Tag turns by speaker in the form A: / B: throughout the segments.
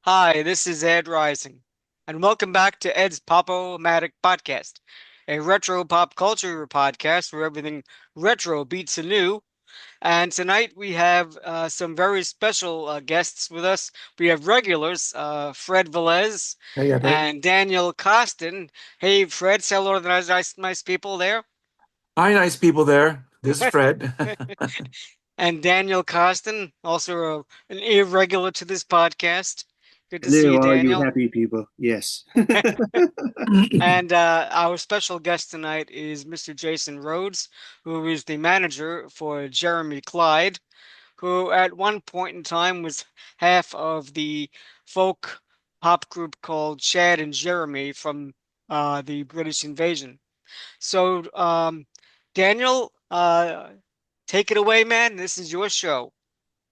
A: Hi, this is Ed Rising, and welcome back to Ed's Pop-O-Matic podcast, a retro pop culture podcast where everything retro beats the new. And tonight we have some very special guests with us. We have regulars, Fred Velez
B: Hey, Ed.
A: and Daniel Coston. Hey, Fred, say hello to the nice people there.
B: Hi, nice people there. This is Fred.
A: And Daniel Coston, also an irregular to this podcast. Good to see you,
C: Hello, all you
A: Daniel.
C: happy people. Yes.
A: And our special guest tonight is Mr. Jason Rhodes, who is the manager for Jeremy Clyde, who at one point in time was half of the folk pop group called Chad and Jeremy from the British invasion. So, Daniel, take it away, man. This is your show.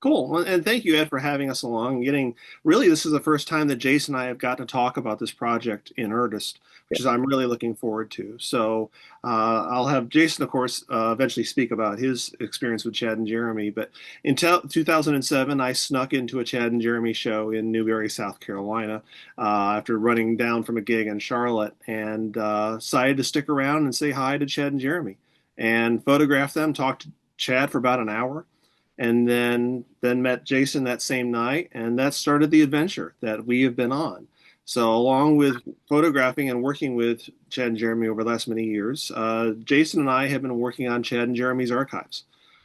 C: Cool. Well, and thank you, Ed, for having us along. Getting really, this is the first time that Jason and I have got to talk about this project in earnest, which is I'm really looking forward to. So I'll have Jason, of course, eventually speak about his experience with Chad and Jeremy. But in 2007, I snuck into a Chad and Jeremy show in Newberry, South Carolina, after running down from a gig in Charlotte, and decided to stick around and say hi to Chad and Jeremy, and photograph them. Talked to Chad for about an hour and then met Jason that same night, and that started the adventure that we have been on. So, along with photographing and working with Chad and Jeremy over the last many years, Jason and I have been working on Chad and Jeremy's archives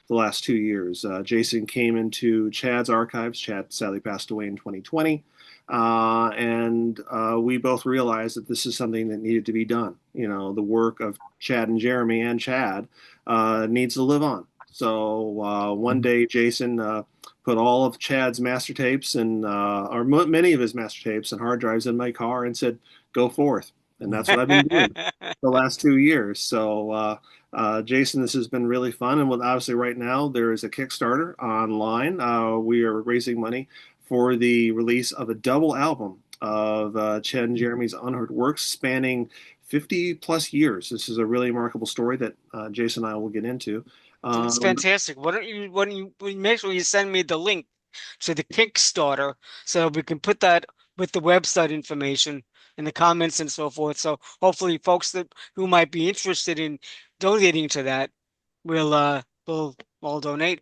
C: the last 2 years. Jason came into Chad's archives. Chad sadly passed away in 2020. And we both realized that this is something that needed to be done. You know, the work of Chad and Jeremy and Chad needs to live on. So one day, Jason put all of Chad's master tapes or many of his master tapes and hard drives in my car and said, "Go forth." And that's what I've been doing the last 2 years. So, Jason, this has been really fun. And obviously, right now, there is a Kickstarter online. We are raising money for the release of a double album of Chad and Jeremy's unheard works spanning 50 plus years. This is a really remarkable story that Jason and I will get into.
A: That's
C: Um,
A: fantastic. Why don't you make sure you send me the link to the Kickstarter so we can put that with the website information in the comments and so forth. So hopefully folks that who might be interested in donating to that will all donate.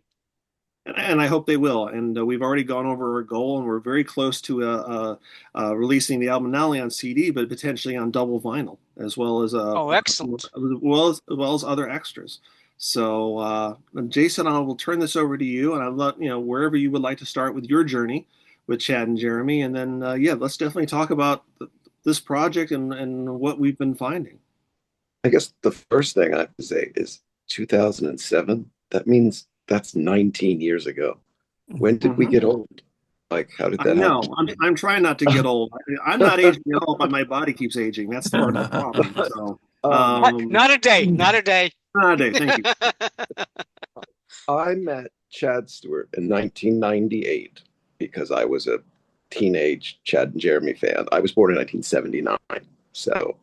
C: and I hope they will. And we've already gone over our goal, and we're very close to releasing the album not only on CD but potentially on double vinyl, as well as
A: Oh, excellent.
C: other extras. So, Jason, I will turn this over to you, and I'll let wherever you would like to start with your journey with Chad and Jeremy, and then yeah, let's definitely talk about this project and what we've been finding.
D: I guess the first thing I have to say is 2007. That means that's 19 years ago. When did we
C: Mhm.
D: get old? Like, how did
C: I
D: that happen?
C: know. I'm trying not to get old. I'm not aging at all, but my body keeps aging. That's the part of the problem. So,
D: um,
A: Not a day, not a day.
C: nowadays, thank you.
D: I met Chad Stewart in 1998 because I was a teenage Chad and Jeremy fan. I was born in 1979. So,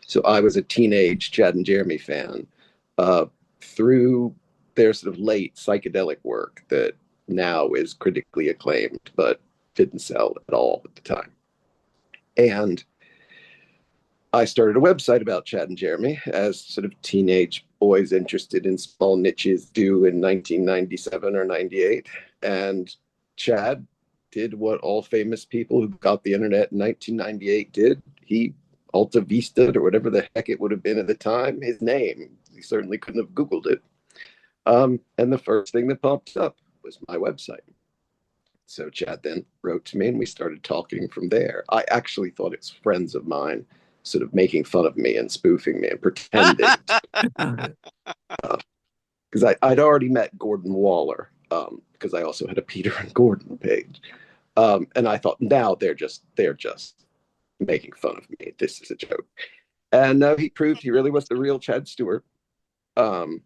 D: so I was a teenage Chad and Jeremy fan uh, through their sort of late psychedelic work that now is critically acclaimed, but didn't sell at all at the time. And I started a website about Chad and Jeremy, as sort of teenage boys interested in small niches do in 1997 or 98. And Chad did what all famous people who got the internet in 1998 did. He Alta Vista or whatever the heck it would have been at the time, his name. He certainly couldn't have Googled it. And the first thing that popped up was my website. So Chad then wrote to me and we started talking from there. I actually thought it's friends of mine sort of making fun of me and spoofing me and pretending because I'd already met Gordon Waller because I also had a Peter and Gordon page. And I thought now they're just making fun of me. This is a joke. And he proved he really was the real Chad Stewart. Um,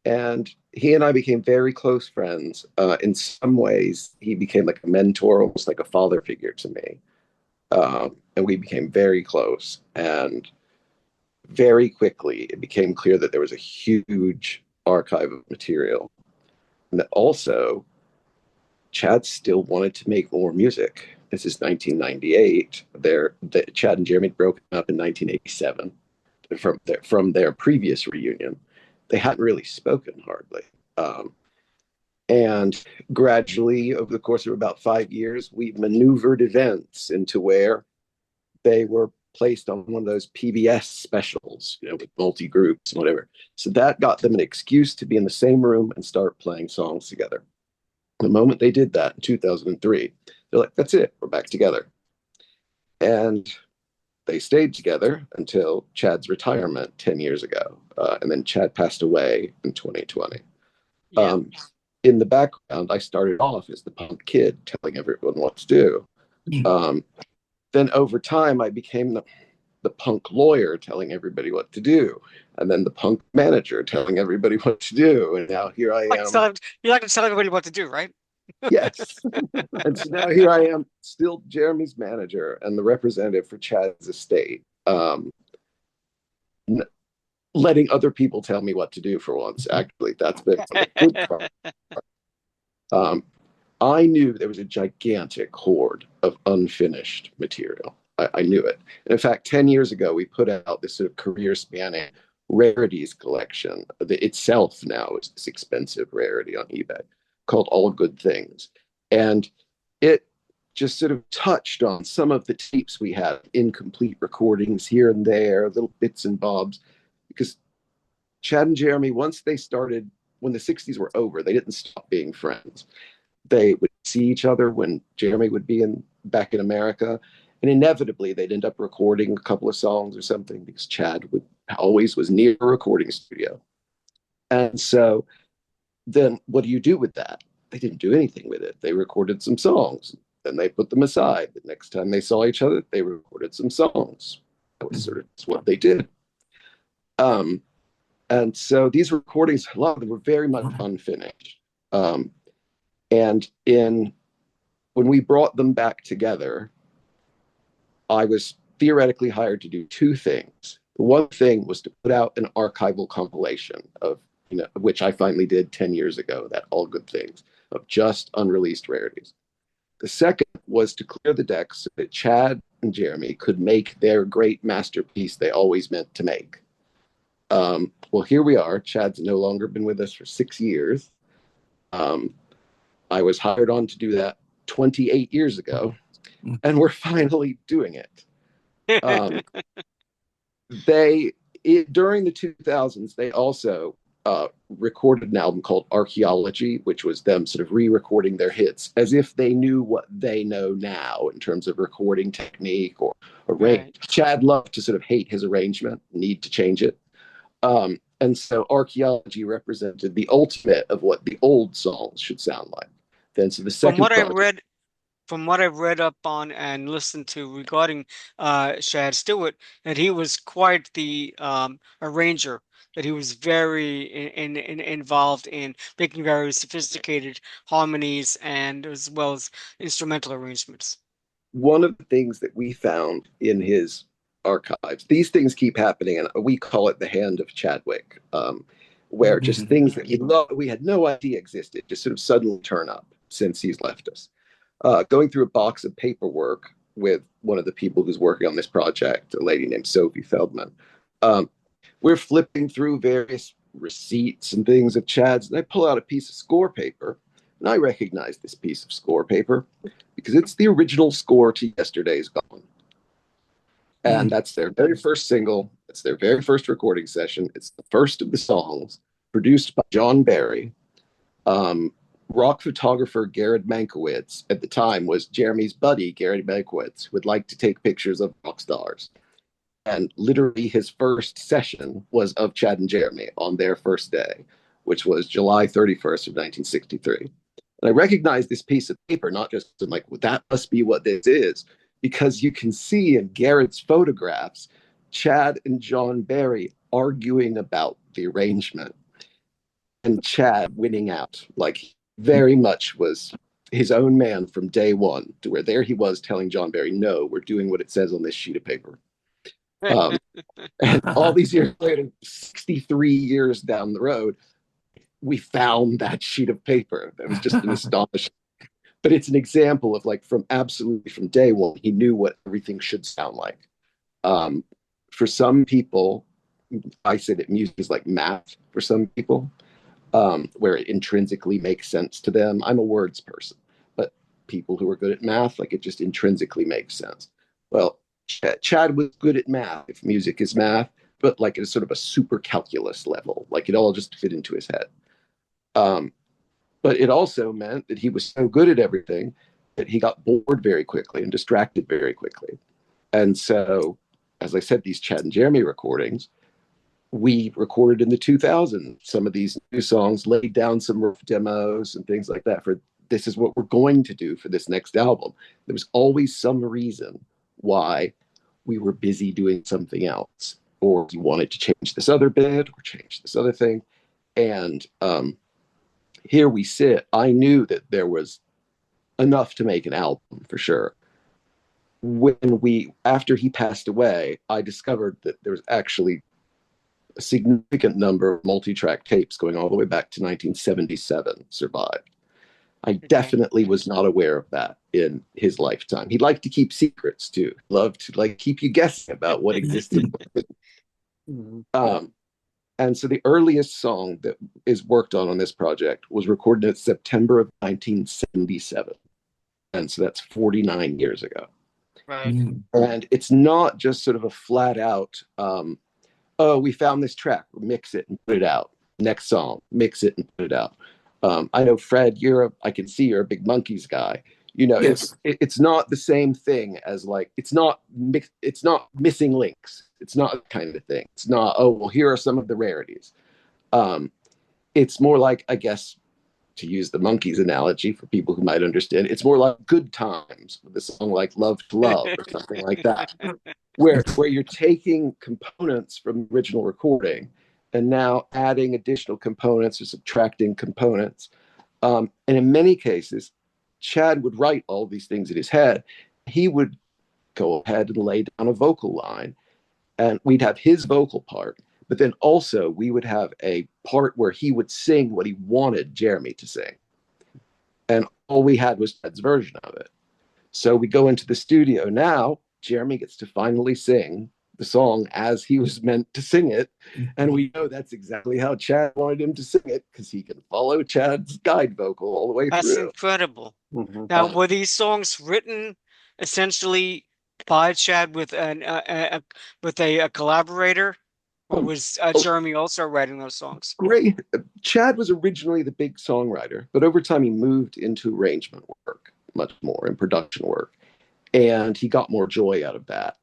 D: and he and I became very close friends. In some ways, he became like a mentor, almost like a father figure to me. And we became very close. And very quickly, it became clear that there was a huge archive of material. And that also, Chad still wanted to make more music. This is 1998. Chad and Jeremy broke up in 1987 from their previous reunion. They hadn't really spoken hardly. And gradually, over the course of about 5 years, we maneuvered events into where they were placed on one of those PBS specials, with multi groups and whatever. So that got them an excuse to be in the same room and start playing songs together. The moment they did that in 2003, they're like, that's it, we're back together. And they stayed together until Chad's retirement 10 years ago. And then Chad passed away in 2020.
A: Yeah.
D: In the background, I started off as the punk kid telling everyone what to do. Then over time, I became the punk lawyer telling everybody what to do. And then the punk manager telling everybody what to do. And now here I am.
A: You like to tell everybody what to do, right?
D: Yes. And so now here I am, still Jeremy's manager and the representative for Chad's estate, letting other people tell me what to do for once. Actually, that's been a good part. I knew there was a gigantic hoard of unfinished material. I knew it. And in fact, 10 years ago, we put out this sort of career-spanning rarities collection. Itself now is this expensive rarity on eBay called All Good Things. And it just sort of touched on some of the tapes we had, incomplete recordings here and there, little bits and bobs. Because Chad and Jeremy, once they started, when the 60s were over, they didn't stop being friends. They would see each other when Jeremy would be back in America. And inevitably, they'd end up recording a couple of songs or something because Chad always was near a recording studio. And so then what do you do with that? They didn't do anything with it. They recorded some songs, then they put them aside. The next time they saw each other, they recorded some songs. That was sort of what they did. And so these recordings, a lot of them were very much unfinished. And when we brought them back together, I was theoretically hired to do two things. One thing was to put out an archival compilation of, which I finally did 10 years ago, that All Good Things, of just unreleased rarities. The second was to clear the decks so that Chad and Jeremy could make their great masterpiece they always meant to make. Well, here we are. Chad's no longer been with us for 6 years. I was hired on to do that 28 years ago, and we're finally doing it. During the 2000s, they also recorded an album called Archaeology, which was them sort of re-recording their hits as if they knew what they know now in terms of recording technique or arrange. Right. Chad loved to sort of hate his arrangement, need to change it. And so Archaeology represented the ultimate of what the old songs should sound like. Then so the second
A: From what I've read up on and listened to regarding Chad Stewart, that he was quite the arranger, that he was very involved in making very sophisticated harmonies and as well as instrumental arrangements.
D: One of the things that we found in his archives, these things keep happening, and we call it the hand of Chadwick, where just things that we had no idea existed just sort of suddenly turn up since he's left us. Going through a box of paperwork with one of the people who's working on this project, a lady named Sophie Feldman. We're flipping through various receipts and things of Chad's, and I pull out a piece of score paper, and I recognize this piece of score paper because it's the original score to Yesterday's Gone. And that's their very first single. It's their very first recording session. It's the first of the songs, produced by John Barry. Rock photographer Garrett Mankiewicz at the time was Jeremy's buddy, Garrett Mankiewicz, who would like to take pictures of rock stars. And literally his first session was of Chad and Jeremy on their first day, which was July 31st of 1963. And I recognized this piece of paper, not just like, well, that must be what this is, because you can see in Garrett's photographs, Chad and John Barry arguing about the arrangement and Chad winning out. Like, very much was his own man from day one, to where there he was telling John Barry, no, we're doing what it says on this sheet of paper. And all these years later, 63 years down the road, we found that sheet of paper. That was just an astonishing but it's an example of like from day one, he knew what everything should sound like. For some people, I say that music is like math for some people, where it intrinsically makes sense to them. I'm a words person, but people who are good at math, like it just intrinsically makes sense. Well, Chad was good at math, if music is math, but like at a sort of a super calculus level, like it all just fit into his head. Um, but it also meant that he was so good at everything that he got bored very quickly and distracted very quickly. And so, as I said, these Chad and Jeremy recordings, we recorded in the 2000s some of these new songs, laid down some rough demos and things like that for this is what we're going to do for this next album. There was always some reason why we were busy doing something else, or we wanted to change this other bit or change this other thing. And here we sit. I knew that there was enough to make an album for sure. After he passed away, I discovered that there was actually a significant number of multi-track tapes going all the way back to 1977 survived. I definitely was not aware of that in his lifetime. He liked to keep secrets too. He loved to like keep you guessing about what existed. And so the earliest song that is worked on this project was recorded in September of 1977. And so that's 49 years ago.
A: Right.
D: And it's not just sort of a flat out, oh, we found this track, mix it and put it out. Next song, mix it and put it out. I know, Fred, I can see you're a big Monkees guy. You know,
B: Yes.
D: it's not the same thing as like, it's not missing links. It's not that kind of thing. It's not, oh, well, here are some of the rarities. It's more like, I guess, to use the Monkees analogy for people who might understand, it's more like Good Times with a song like Love to Love or something like that, where you're taking components from the original recording and now adding additional components or subtracting components. And in many cases, Chad would write all these things in his head. He would go ahead and lay down a vocal line, and we'd have his vocal part, but then also we would have a part where he would sing what he wanted Jeremy to sing. And all we had was Chad's version of it. So we go into the studio now, Jeremy gets to finally sing the song as he was meant to sing it. And we know that's exactly how Chad wanted him to sing it because he can follow Chad's guide vocal all the way
A: That's
D: through.
A: incredible. Now, were these songs written essentially by Chad with a collaborator, or was Jeremy also writing those songs?
D: Great. Chad was originally the big songwriter, but over time he moved into arrangement work much more and production work. And he got more joy out of that.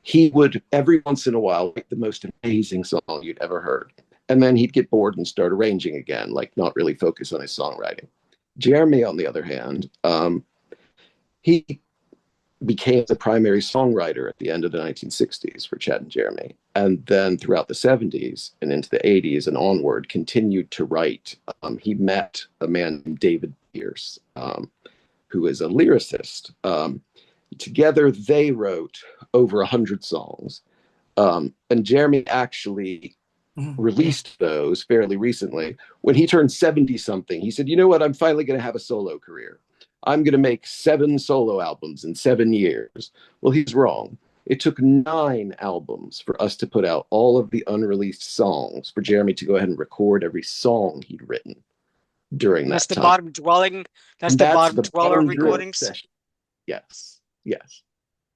D: He would every once in a while write the most amazing song you'd ever heard. And then he'd get bored and start arranging again, like not really focus on his songwriting. Jeremy, on the other hand, he became the primary songwriter at the end of the 1960s for Chad and Jeremy. And then throughout the 70s and into the 80s and onward, continued to write. He met a man named David Pierce, who is a lyricist. Together, they wrote over 100 songs. And Jeremy actually released those fairly recently. When he turned 70-something, he said, you know what, I'm finally going to have a solo career. I'm going to make 7 solo albums in 7 years. Well, he's wrong. It took 9 albums for us to put out all of the unreleased songs, for Jeremy to go ahead and record every song he'd written during that time.
A: Bottom dwelling. That's the bottom dweller recordings.
D: Session. Yes. Yes.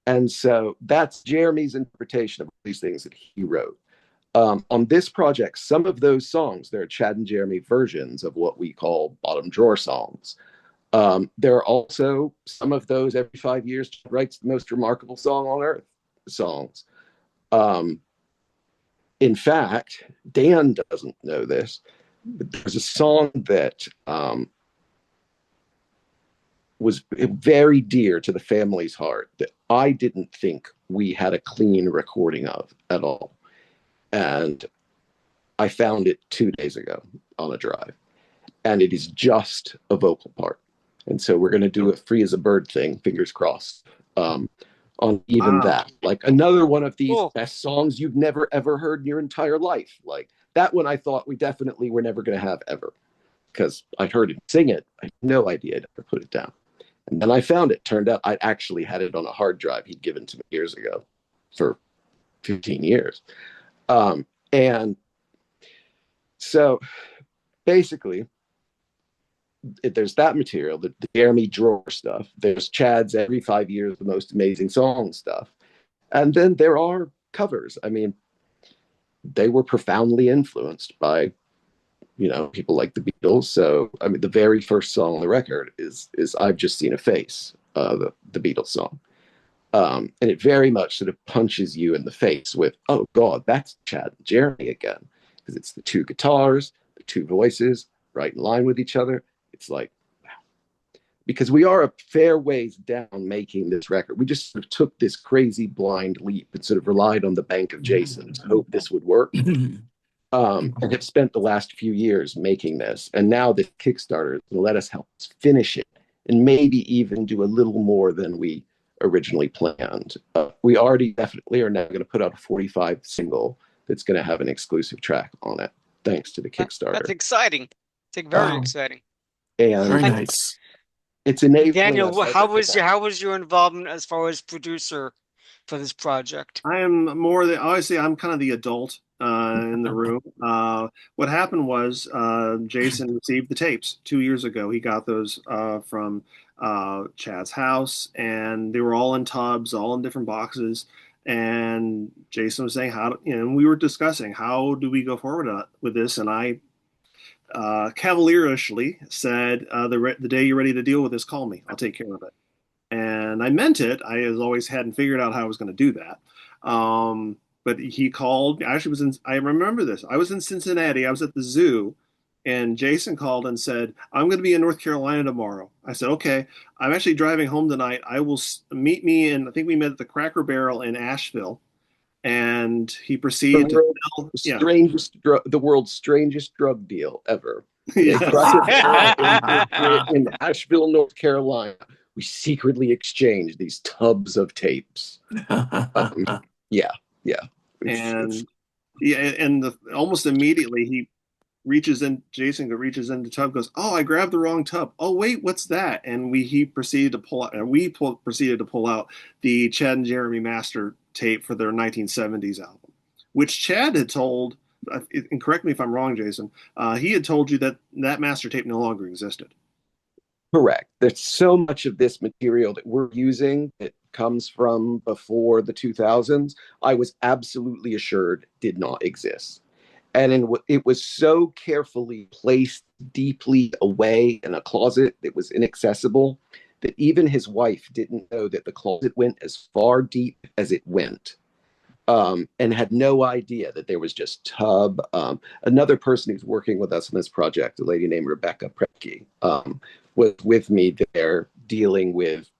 D: And so that's Jeremy's interpretation of these things that he wrote. On this project, some of those songs, there are Chad and Jeremy versions of what we call bottom drawer songs. There are also some of those every 5 years Chad writes the most remarkable song on earth songs. In fact, Dan doesn't know this, but there's a song that was very dear to the family's heart that I didn't think we had a clean recording of at all. And I found it 2 days ago on a drive. And it is just a vocal part. And so we're going to do a free as a bird thing, fingers crossed, on even that. Like another one of these best songs you've never, ever heard in your entire life. Like that one I thought we definitely were never going to have ever. because I'd heard him sing it. I had no idea I'd ever put it down. And then I found it. Turned out I'd actually had it on a hard drive he'd given to me years ago for 15 years. And so basically, there's that material, the Jeremy drawer stuff. There's Chad's every 5 years, the most amazing song stuff. And then there are covers. I mean, they were profoundly influenced by, people like the Beatles. So, I mean, the very first song on the record is I've Just Seen a Face, the Beatles song. And it very much sort of punches you in the face with, oh God, that's Chad and Jeremy again. Because it's the two guitars, the two voices, right in line with each other. It's like, wow. Because we are a fair ways down making this record. We just sort of took this crazy blind leap and sort of relied on the bank of Jason to hope this would work. And have spent the last few years making this. And now the Kickstarter is going to let us help us finish it and maybe even do a little more than we originally planned. We already definitely are now going to put out a 45 single that's going to have an exclusive track on it, thanks to the Kickstarter.
A: That's exciting. It's very exciting.
D: And
B: Very nice.
D: It's enabling
A: Daniel,
D: us,
A: how was your involvement as far as producer for this project?
C: I am obviously I'm kind of the adult in the room. What happened was Jason received the tapes 2 years ago. He got those from Chad's house, and they were all in tubs, all in different boxes. And Jason was saying, we were discussing how do we go forward with this, and I cavalierishly said, the day you're ready to deal with this, call me. I'll take care of it. And I meant it. I, as always, hadn't figured out how I was going to do that. But he called. I remember this. I was in Cincinnati. I was at the zoo, and Jason called and said, I'm going to be in North Carolina tomorrow. I said, okay. I'm actually driving home tonight. I will meet me in, I think we met at the Cracker Barrel in Asheville. And he proceeded to
D: the world's strangest drug deal ever.
C: Yeah.
D: In Asheville, North Carolina, we secretly exchanged these tubs of tapes. Yeah.
C: And almost immediately Jason reaches in the tub, goes, oh, I grabbed the wrong tub. Oh, wait, what's that? And we proceeded to pull out the Chad and Jeremy master tape for their 1970s album, which Chad had told, and correct me if I'm wrong, Jason, he had told you that master tape no longer existed.
D: Correct. There's so much of this material that we're using that comes from before the 2000s, I was absolutely assured did not exist. And it was so carefully placed deeply away in a closet that was inaccessible that even his wife didn't know that the closet went as far deep as it went, and had no idea that there was just tub. Another person who's working with us on this project, a lady named Rebecca Prepke, was with me there dealing with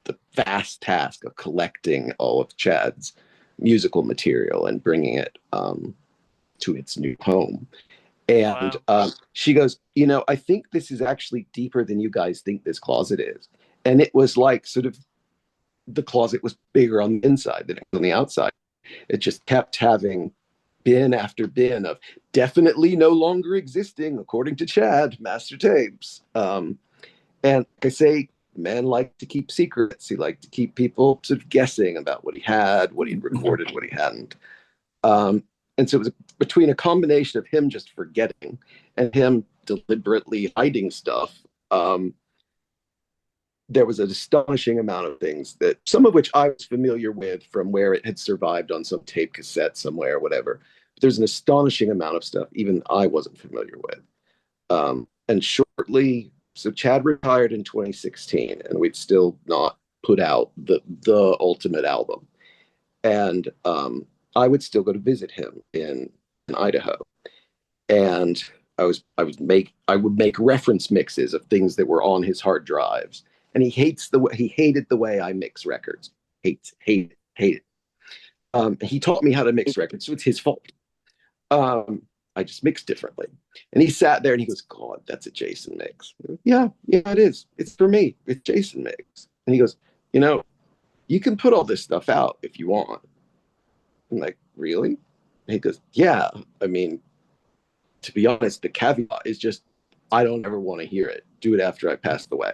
D: the vast task of collecting all of Chad's musical material and bringing it to its new home. And she goes, I think this is actually deeper than you guys think this closet is. And it was like sort of the closet was bigger on the inside than it was on the outside. It just kept having bin after bin of definitely no longer existing, according to Chad, master tapes. And like I say, men like to keep secrets. He liked to keep people sort of guessing about what he had, what he'd recorded, what he hadn't. And so it was between a combination of him just forgetting and him deliberately hiding stuff. There was an astonishing amount of things that some of which I was familiar with from where it had survived on some tape cassette somewhere or whatever. But there's an astonishing amount of stuff even I wasn't familiar with. And shortly, so Chad retired in 2016, and we'd still not put out the ultimate album. And I would still go to visit him in Idaho, and I would make reference mixes of things that were on his hard drives. And he hated the way I mix records. Hate it. He taught me how to mix records, so it's his fault. I just mix differently. And he sat there and he goes, God, that's a Jason mix. Yeah, it is. It's for me. It's Jason mix. And he goes, you can put all this stuff out if you want. I'm like, really? And he goes, yeah. I mean, to be honest, the caveat is just I don't ever want to hear it. Do it after I passed away.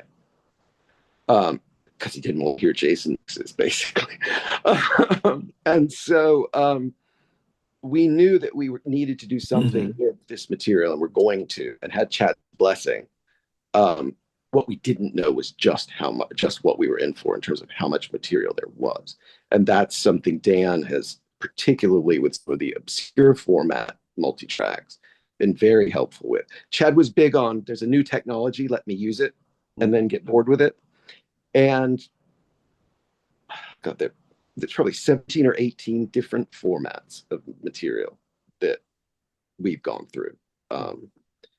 D: Because he didn't want to hear Jason mixes, basically. And so we knew that we needed to do something with this material, and we're going to, and had Chad's blessing. What we didn't know was just what we were in for in terms of how much material there was. And that's something Dan has, particularly with some of the obscure format multi-tracks, been very helpful with. Chad was big on, there's a new technology, let me use it, and then get bored with it. And God, there's probably 17 or 18 different formats of material that we've gone through.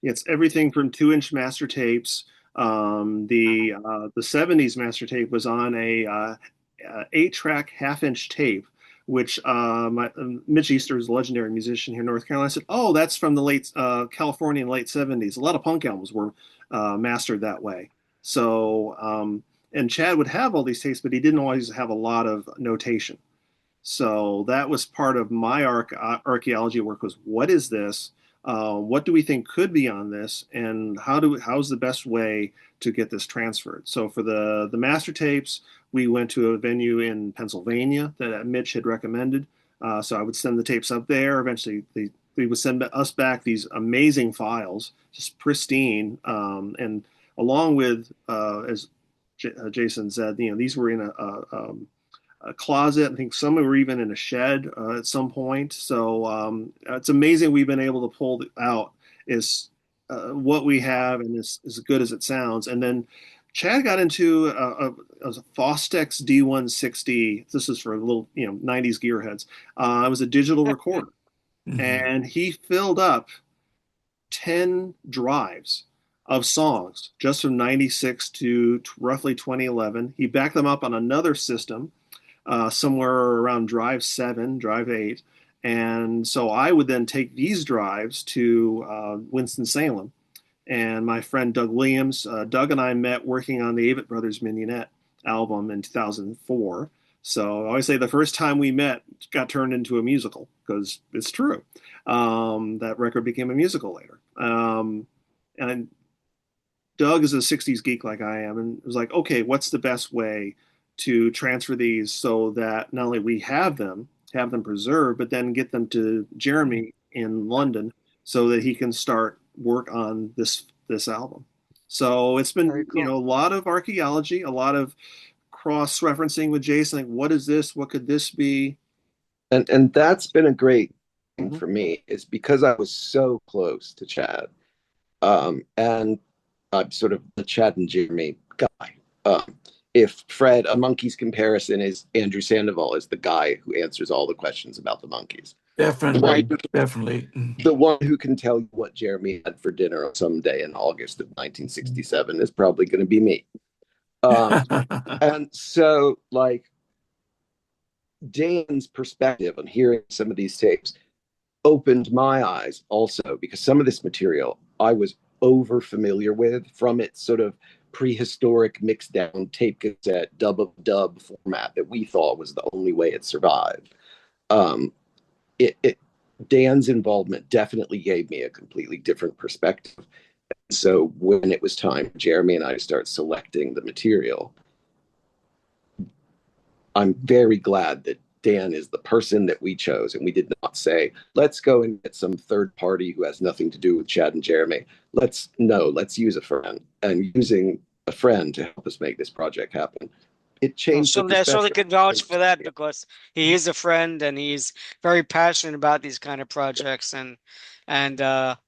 C: It's everything from 2-inch master tapes. The 70s master tape was on a 8-track half-inch tape, which Mitch Easter is a legendary musician here in North Carolina. I said, "Oh, that's from the late Californian late 70s. A lot of punk albums were mastered that way." So, and Chad would have all these tapes, but he didn't always have a lot of notation. So that was part of my archaeology work, was what is this? What do we think could be on this, and how's the best way to get this transferred? So for the master tapes, we went to a venue in Pennsylvania that Mitch had recommended. So I would send the tapes up there. Eventually, they would send us back these amazing files, just pristine, and along with, as Jason said, these were in a closet. I think some were even in a shed at some point. So it's amazing we've been able to pull out is what we have, and is as good as it sounds. And then Chad got into a Fostex D160. This is for little 90s gearheads. It was a digital recorder, and he filled up 10 drives of songs just from 96 to roughly 2011. He backed them up on another system somewhere around drive 7, drive 8. And so I would then take these drives to Winston-Salem. And my friend Doug Williams, Doug and I met working on the Avett Brothers Mignonette album in 2004. So I always say the first time we met got turned into a musical, because it's true. That record became a musical later. And Doug is a 60s geek like I am, and it was like, okay, what's the best way to transfer these so that not only we have them preserved, but then get them to Jeremy in London so that he can start work on this album. So it's been
A: Cool.
C: a lot of archaeology, a lot of cross-referencing with Jason, like, what is this? What could this be?
D: And that's been a great thing for me, is because I was so close to Chad. And I'm sort of the Chad and Jeremy guy. If Fred, a Monkees comparison is Andrew Sandoval is the guy who answers all the questions about the Monkees.
B: Definitely, definitely.
D: The one who can tell you what Jeremy had for dinner someday in August of 1967 is probably going to be me. And so, like, Dan's perspective on hearing some of these tapes opened my eyes also, because some of this material I was over familiar with from its sort of prehistoric mixed down tape cassette dub of dub format that we thought was the only way it survived. Dan's involvement definitely gave me a completely different perspective. So when it was time for Jeremy and I to start selecting the material, I'm very glad that Dan is the person that we chose, and we did not say, let's go and get some third party who has nothing to do with Chad and Jeremy. Let's use a friend. And using a friend to help us make this project happen, it changed.
A: So I certainly could vouch for that, because he is a friend and he's very passionate about these kind of projects. And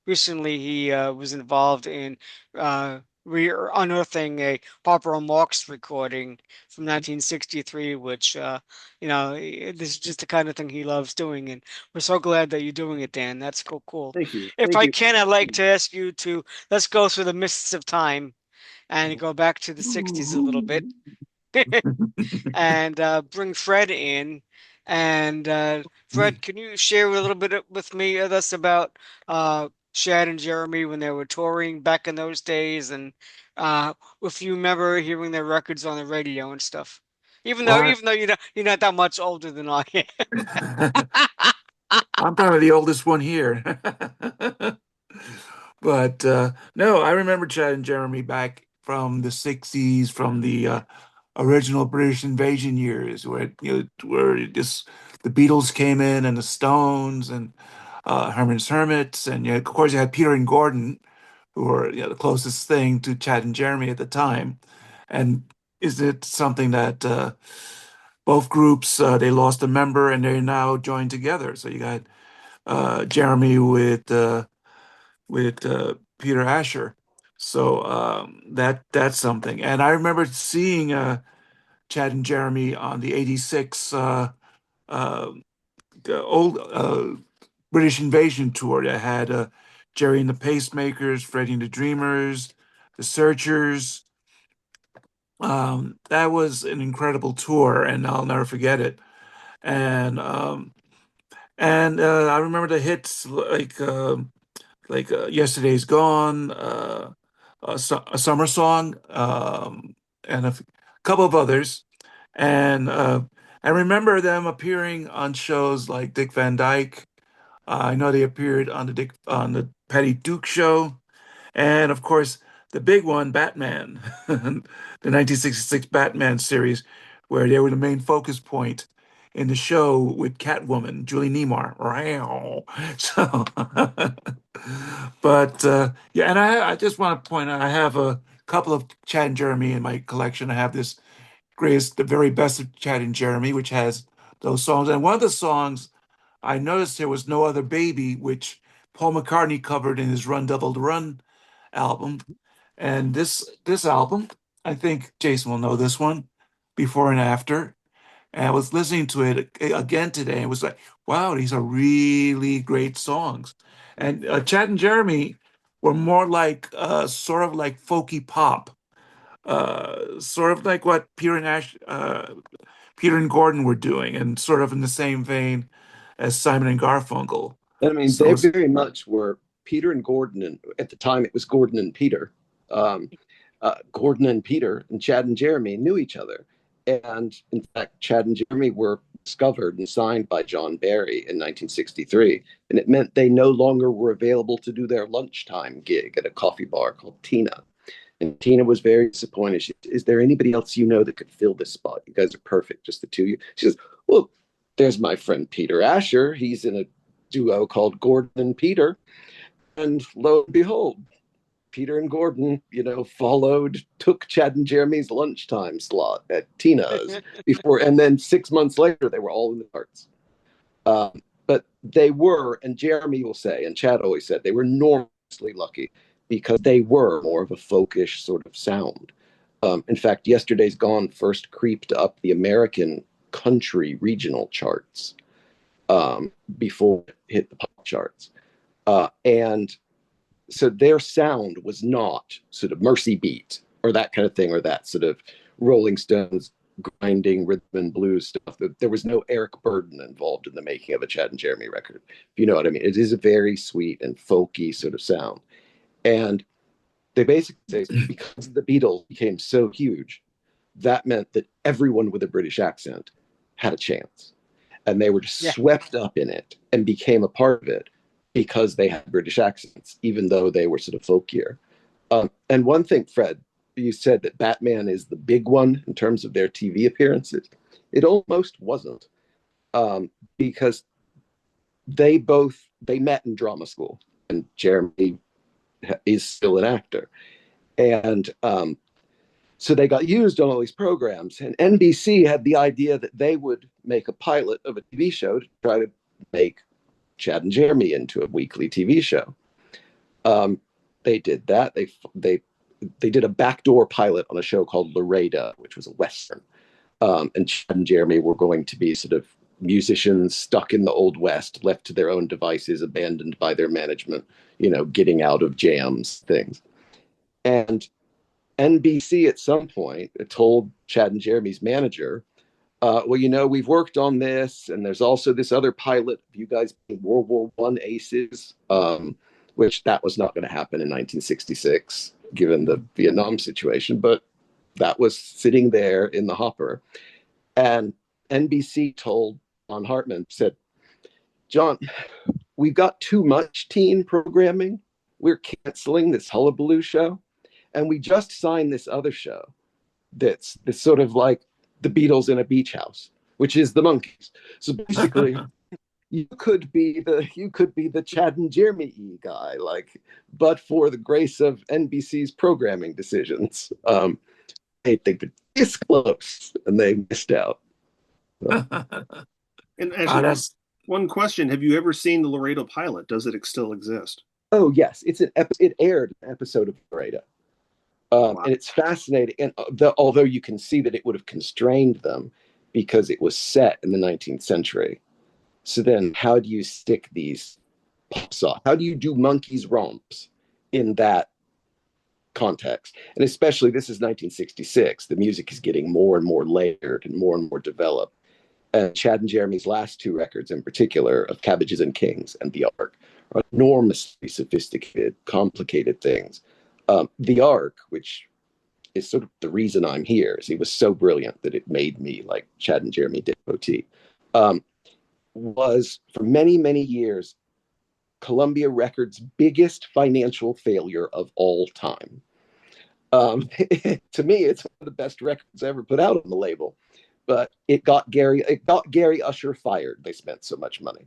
A: recently he was involved in unearthing a Barbara Marx recording from 1963, which this is just the kind of thing he loves doing, and we're so glad that you're doing it, Dan. That's cool.
C: Thank you.
A: If I can, I'd like to ask you to let's go through the mists of time and go back to the 60s a little bit. And bring Fred in. And Fred, can you share a little bit with us about Chad and Jeremy when they were touring back in those days, and if you remember hearing their records on the radio and stuff? Even though you're not that much older than I am.
B: I'm probably the oldest one here. But no, I remember Chad and Jeremy back from the '60s, from the original British invasion years, where where just the Beatles came in and the Stones and Herman's Hermits, and of course you had Peter and Gordon, who were the closest thing to Chad and Jeremy at the time. And is it something that both groups they lost a member and they're now joined together? So you got Jeremy with Peter Asher. So that's something. And I remember seeing Chad and Jeremy on the '86 uh, the old British Invasion tour that had Jerry and the Pacemakers, Freddie and the Dreamers, the Searchers. That was an incredible tour, and I'll never forget it. And I remember the hits like Yesterday's Gone, a Summer Song, and couple of others. And I remember them appearing on shows like Dick Van Dyke. I know they appeared on the Patty Duke show, and of course the big one, Batman, the 1966 Batman series, where they were the main focus point in the show with Catwoman, Julie Newmar. Wow. So, but yeah, and I just want to point out I have a couple of Chad and Jeremy in my collection. I have this greatest, the very best of Chad and Jeremy, which has those songs. And one of the songs I noticed there was No Other Baby, which Paul McCartney covered in his Run Devil Run album. And this album, I think Jason will know this one, Before and After. And I was listening to it again today and it was like, wow, these are really great songs. And Chad and Jeremy were more like sort of like folky pop, sort of like what Peter and Gordon were doing, and sort of in the same vein as Simon and Garfunkel.
D: And I mean,
B: So
D: they
B: it's,
D: very much were Peter and Gordon, and at the time it was Gordon and Peter. Um, Gordon and Peter and Chad and Jeremy knew each other. And in fact, Chad and Jeremy were discovered and signed by John Barry in 1963. And it meant they no longer were available to do their lunchtime gig at a coffee bar called Tina. And Tina was very disappointed. She said, "Is there anybody else you know that could fill this spot? You guys are perfect, just the two of you." She says, "Well, there's my friend Peter Asher. He's in a duo called Gordon and Peter." And lo and behold, Peter and Gordon, followed, took Chad and Jeremy's lunchtime slot at Tina's before, and then 6 months later, they were all in the charts. But they were, and Jeremy will say, and Chad always said, they were enormously lucky because they were more of a folkish sort of sound. In fact, Yesterday's Gone first creeped up the American country regional charts before it hit the pop charts. And so their sound was not sort of Mercy Beat or that kind of thing, or that sort of Rolling Stones grinding rhythm and blues stuff. There was no Eric Burden involved in the making of a Chad and Jeremy record. If you know what I mean. It is a very sweet and folky sort of sound. And they basically say because the Beatles became so huge, that meant that everyone with a British accent had a chance. And they were just
A: Yeah.
D: swept up in it and became a part of it because they had British accents, even though they were sort of folkier. And one thing, Fred, you said that Batman is the big one in terms of their TV appearances. It almost wasn't, because they met in drama school, and Jeremy is still an actor. And so they got used on all these programs. And NBC had the idea that they would make a pilot of a TV show to try to make Chad and Jeremy into a weekly TV show. They did that. They did a backdoor pilot on a show called Rhode, which was a Western. And Chad and Jeremy were going to be sort of musicians stuck in the Old West, left to their own devices, abandoned by their management, getting out of jams, things. And NBC at some point told Chad and Jeremy's manager, well, we've worked on this, and there's also this other pilot of you guys being World War I aces, which that was not going to happen in 1966, given the Vietnam situation, but that was sitting there in the hopper. And NBC told John Hartman, said, "John, we've got too much teen programming. we're canceling this Hullabaloo show, and we just signed this other show that's sort of like the Beatles in a beach house, which is the Monkees. So basically, you could be the Chad and Jeremy E guy, like, but for the grace of NBC's programming decisions, they were this close and they missed out. So.
C: And actually,
B: That's
C: one question: have you ever seen the Laredo pilot? Does it still exist?
D: Oh yes, it aired an episode of Rhode.
C: Wow.
D: And it's fascinating. And although you can see that it would have constrained them because it was set in the 19th century. So then how do you stick these pops off? How do you do monkeys romps in that context? And especially, this is 1966. The music is getting more and more layered and more developed. And Chad and Jeremy's last two records in particular, of Cabbages and Kings and The Ark, are enormously sophisticated, complicated things. The Ark, which is sort of the reason I'm here, is he was so brilliant that it made me like Chad and Jeremy devotee, was for many, many years Columbia Records' biggest financial failure of all time. To me, it's one of the best records ever put out on the label, but it got Gary Usher fired. They spent so much money.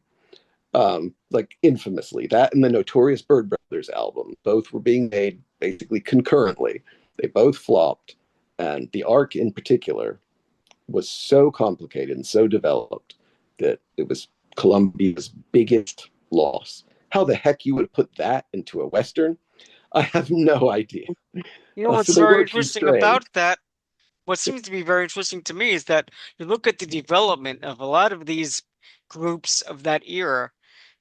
D: Like infamously, that and the Notorious Bird Brothers album, both were being made basically concurrently. They both flopped, and The Ark in particular was so complicated and so developed that it was Columbia's biggest loss. How the heck you would put that into a Western, I have no idea.
A: You know what's
D: So they
A: very
D: were
A: interesting
D: constrained.
A: about that? What seems to be very interesting to me is that you look at the development of a lot of these groups of that era,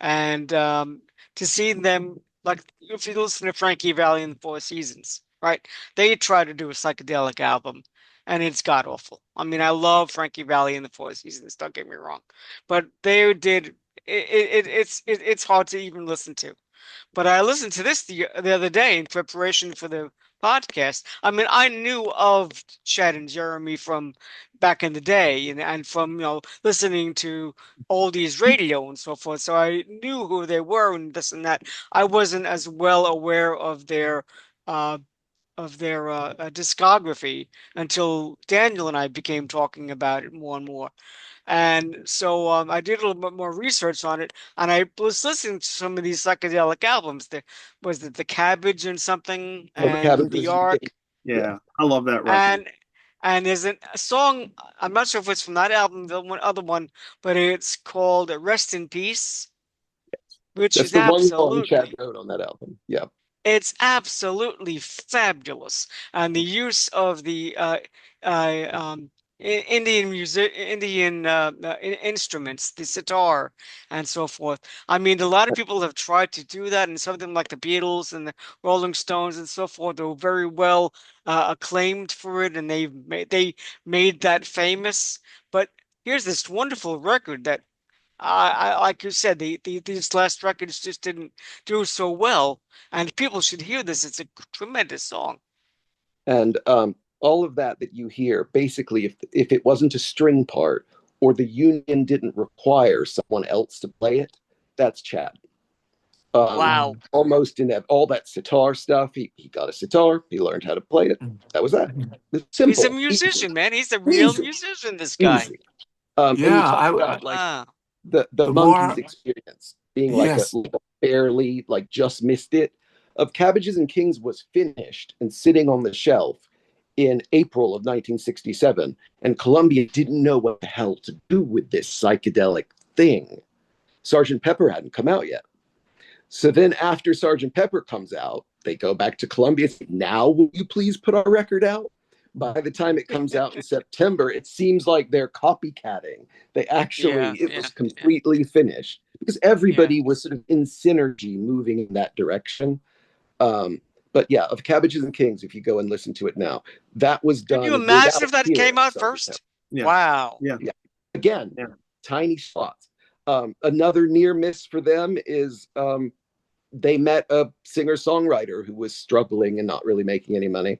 A: and to see them, like if you listen to Frankie Valli and the Four Seasons, right? They try to do a psychedelic album, and it's god awful. I mean, I love Frankie Valli and the Four Seasons. Don't get me wrong, but they did it's hard to even listen to. But I listened to this the other day in preparation for the podcast. I mean, I knew of Chad and Jeremy from back in the day, and from listening to oldies radio and so forth. So I knew who they were and this and that. I wasn't as well aware uh, of their discography until Daniel and I became talking about it more and more. And so I did a little bit more research on it, and I was listening to some of these psychedelic albums. Was it the Cabbage and something,
D: Oh, the
A: and the
D: Cabbages and
A: Ark,
D: Kings. Yeah.
C: Yeah, I love that record.
A: and there's a song. I'm not sure if it's from that album, the one other one, but it's called "Rest in Peace," which
D: That's
A: is
D: the one song Chad
A: absolutely
D: wrote on that album. Yeah.
A: it's absolutely fabulous, and the use of the Indian instruments, the sitar, and so forth. I mean, a lot of people have tried to do that, and something like the Beatles and the Rolling Stones and so forth. They were very well acclaimed for it, and they made that famous. But here's this wonderful record that like you said, these last records just didn't do so well, and people should hear this. It's a tremendous song.
D: And all of that you hear, basically, if it wasn't a string part or the union didn't require someone else to play it, that's Chad.
A: Wow.
D: Almost in all that sitar stuff, he got a sitar, he learned how to play it. That was that. It's
A: He's a
D: simple,
A: musician, man. He's a real
D: easy,
A: musician, this guy.
D: easy. And you
B: yeah.
D: talk
B: I
D: about like
A: Ah,
D: the
B: the
D: Monkeys
B: more
D: experience being
B: yes.
D: like a barely, like, just missed it. Of Cabbages and Kings was finished and sitting on the shelf in April of 1967, and Columbia didn't know what the hell to do with this psychedelic thing. Sergeant Pepper hadn't come out yet. So then after Sergeant Pepper comes out, they go back to Columbia and say, now will you please put our record out? By the time it comes out in September, it seems like they're copycatting.
A: yeah,
D: It
A: yeah,
D: was completely finished because
A: yeah.
D: everybody was sort of in synergy moving in that direction. But yeah, of Cabbages and Kings, if you go and listen to it now, that was
A: Could you
D: done
A: imagine
D: without
A: if that came
D: hearing
A: out
D: Sergeant Pepper.
A: first?
C: Yeah,
A: Wow.
C: yeah,
D: Yeah. Again,
C: yeah.
D: tiny spots. Another near miss for them is they met a singer-songwriter who was struggling and not really making any money,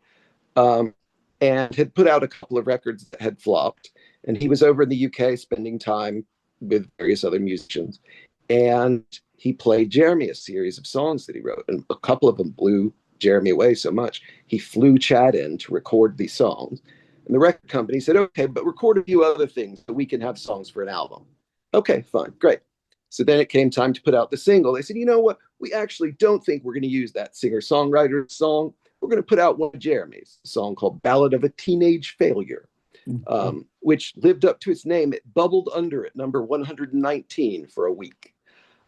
D: and had put out a couple of records that had flopped. And he was over in the UK spending time with various other musicians. And he played Jeremy a series of songs that he wrote, and a couple of them blew Jeremy away so much he flew Chad in to record these songs. And the record company said, "Okay, but record a few other things so we can have songs for an album." Okay, fine, great. So then it came time to put out the single. They said, "You know what? We actually don't think we're going to use that singer-songwriter song. We're going to put out one of Jeremy's, a song called Ballad of a Teenage Failure," which lived up to its name. It bubbled under at number 119 for a week.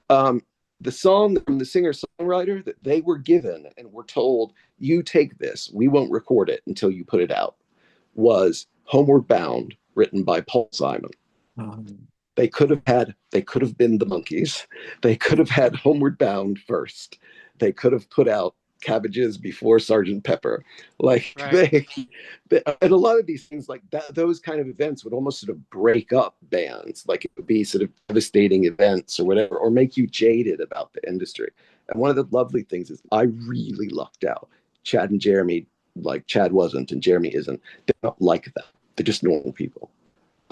D: The song from the singer-songwriter that they were given and were told, "You take this, we won't record it until you put it out," was Homeward Bound, written by Paul Simon. They could have been the Monkees. They could have had Homeward Bound first. They could have put out Cabbages before Sergeant Pepper. Like
A: Right.
D: and a lot of these things like that, those kind of events would almost sort of break up bands. Like it would be sort of devastating events or whatever, or make you jaded about the industry. And one of the lovely things is I really lucked out. Chad and Jeremy, like Chad wasn't and Jeremy isn't. They're not like that. They're just normal people.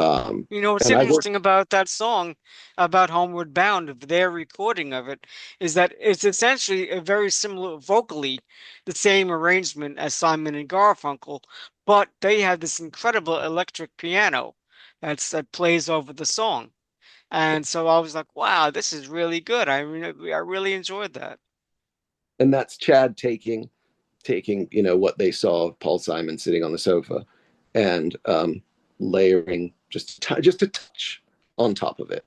A: You know, what's
D: And I worked.
A: interesting about that song, about Homeward Bound, their recording of it, is that it's essentially a very similar vocally, the same arrangement as Simon and Garfunkel, but they have this incredible electric piano that plays over the song. And so I was like, wow, this is really good. I really enjoyed that.
D: And that's Chad taking what they saw of Paul Simon sitting on the sofa and layering just a touch on top of it.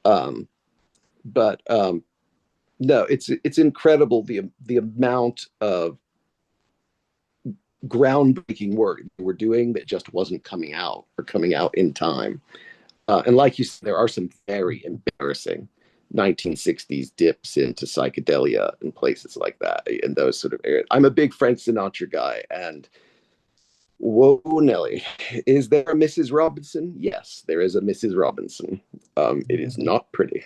D: But no, it's incredible the amount of groundbreaking work we're doing that just wasn't coming out or coming out in time. And like you said, there are some very embarrassing 1960s dips into psychedelia and places like that in those sort of areas. I'm a big Frank Sinatra guy, and whoa, Nelly, is there a Mrs. Robinson? Yes, there is a Mrs. Robinson. It is not pretty.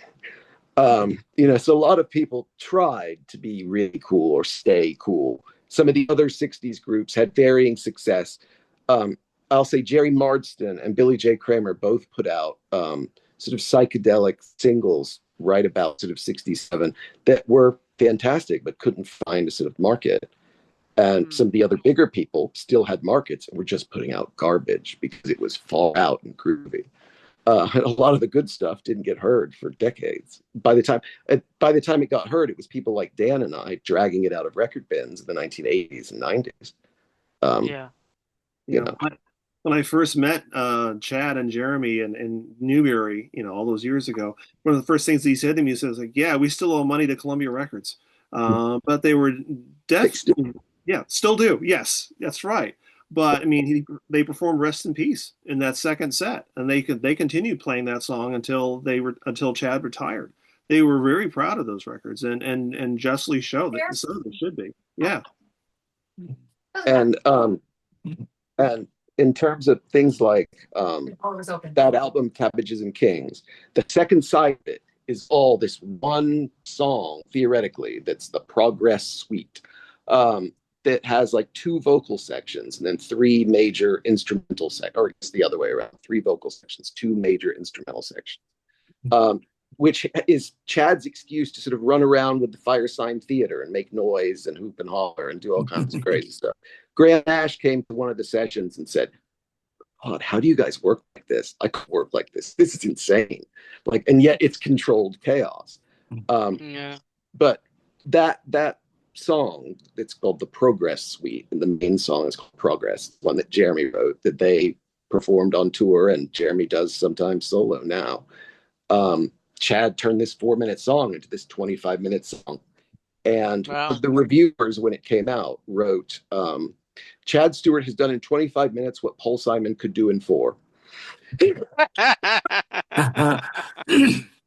D: So a lot of people tried to be really cool or stay cool. Some of the other 60s groups had varying success. I'll say Jerry Marsden and Billy J. Kramer both put out sort of psychedelic singles right about sort of 67 that were fantastic, but couldn't find a sort of market. And some of the other bigger people still had markets and were just putting out garbage because it was far out and groovy. And a lot of the good stuff didn't get heard for decades. By the time it got heard, it was people like Dan and I dragging it out of record bins in the 1980s and 90s.
A: Yeah.
D: You know.
C: When I first met Chad and Jeremy in Newberry, all those years ago, one of the first things he said to me, he says, like, "Yeah, we still owe money to Columbia Records." But they were definitely, yeah, still do. Yes, that's right. But I mean, they performed "Rest in Peace" in that second set, and they continued playing that song until Chad retired. They were very proud of those records, and justly so they should be. Yeah.
D: And in terms of things like that album, Cabbages and Kings, the second side of it is all this one song, theoretically, that's the Progress Suite, that has like two vocal sections and then three major instrumental sections, or it's the other way around, three vocal sections, two major instrumental sections, which is Chad's excuse to sort of run around with the Firesign Theater and make noise and hoop and holler and do all kinds of crazy stuff. Graham Nash came to one of the sessions and said, "God, how do you guys work like this? I could work like this. This is insane." Like, and yet it's controlled chaos.
A: Yeah.
D: But that song, it's called the Progress Suite, and the main song is called Progress, one that Jeremy wrote, that they performed on tour, and Jeremy does sometimes solo now. Chad turned this 4-minute song into this 25-minute song. And
A: Wow.
D: the reviewers, when it came out, wrote, Chad Stewart has done in 25 minutes what Paul Simon could do in 4.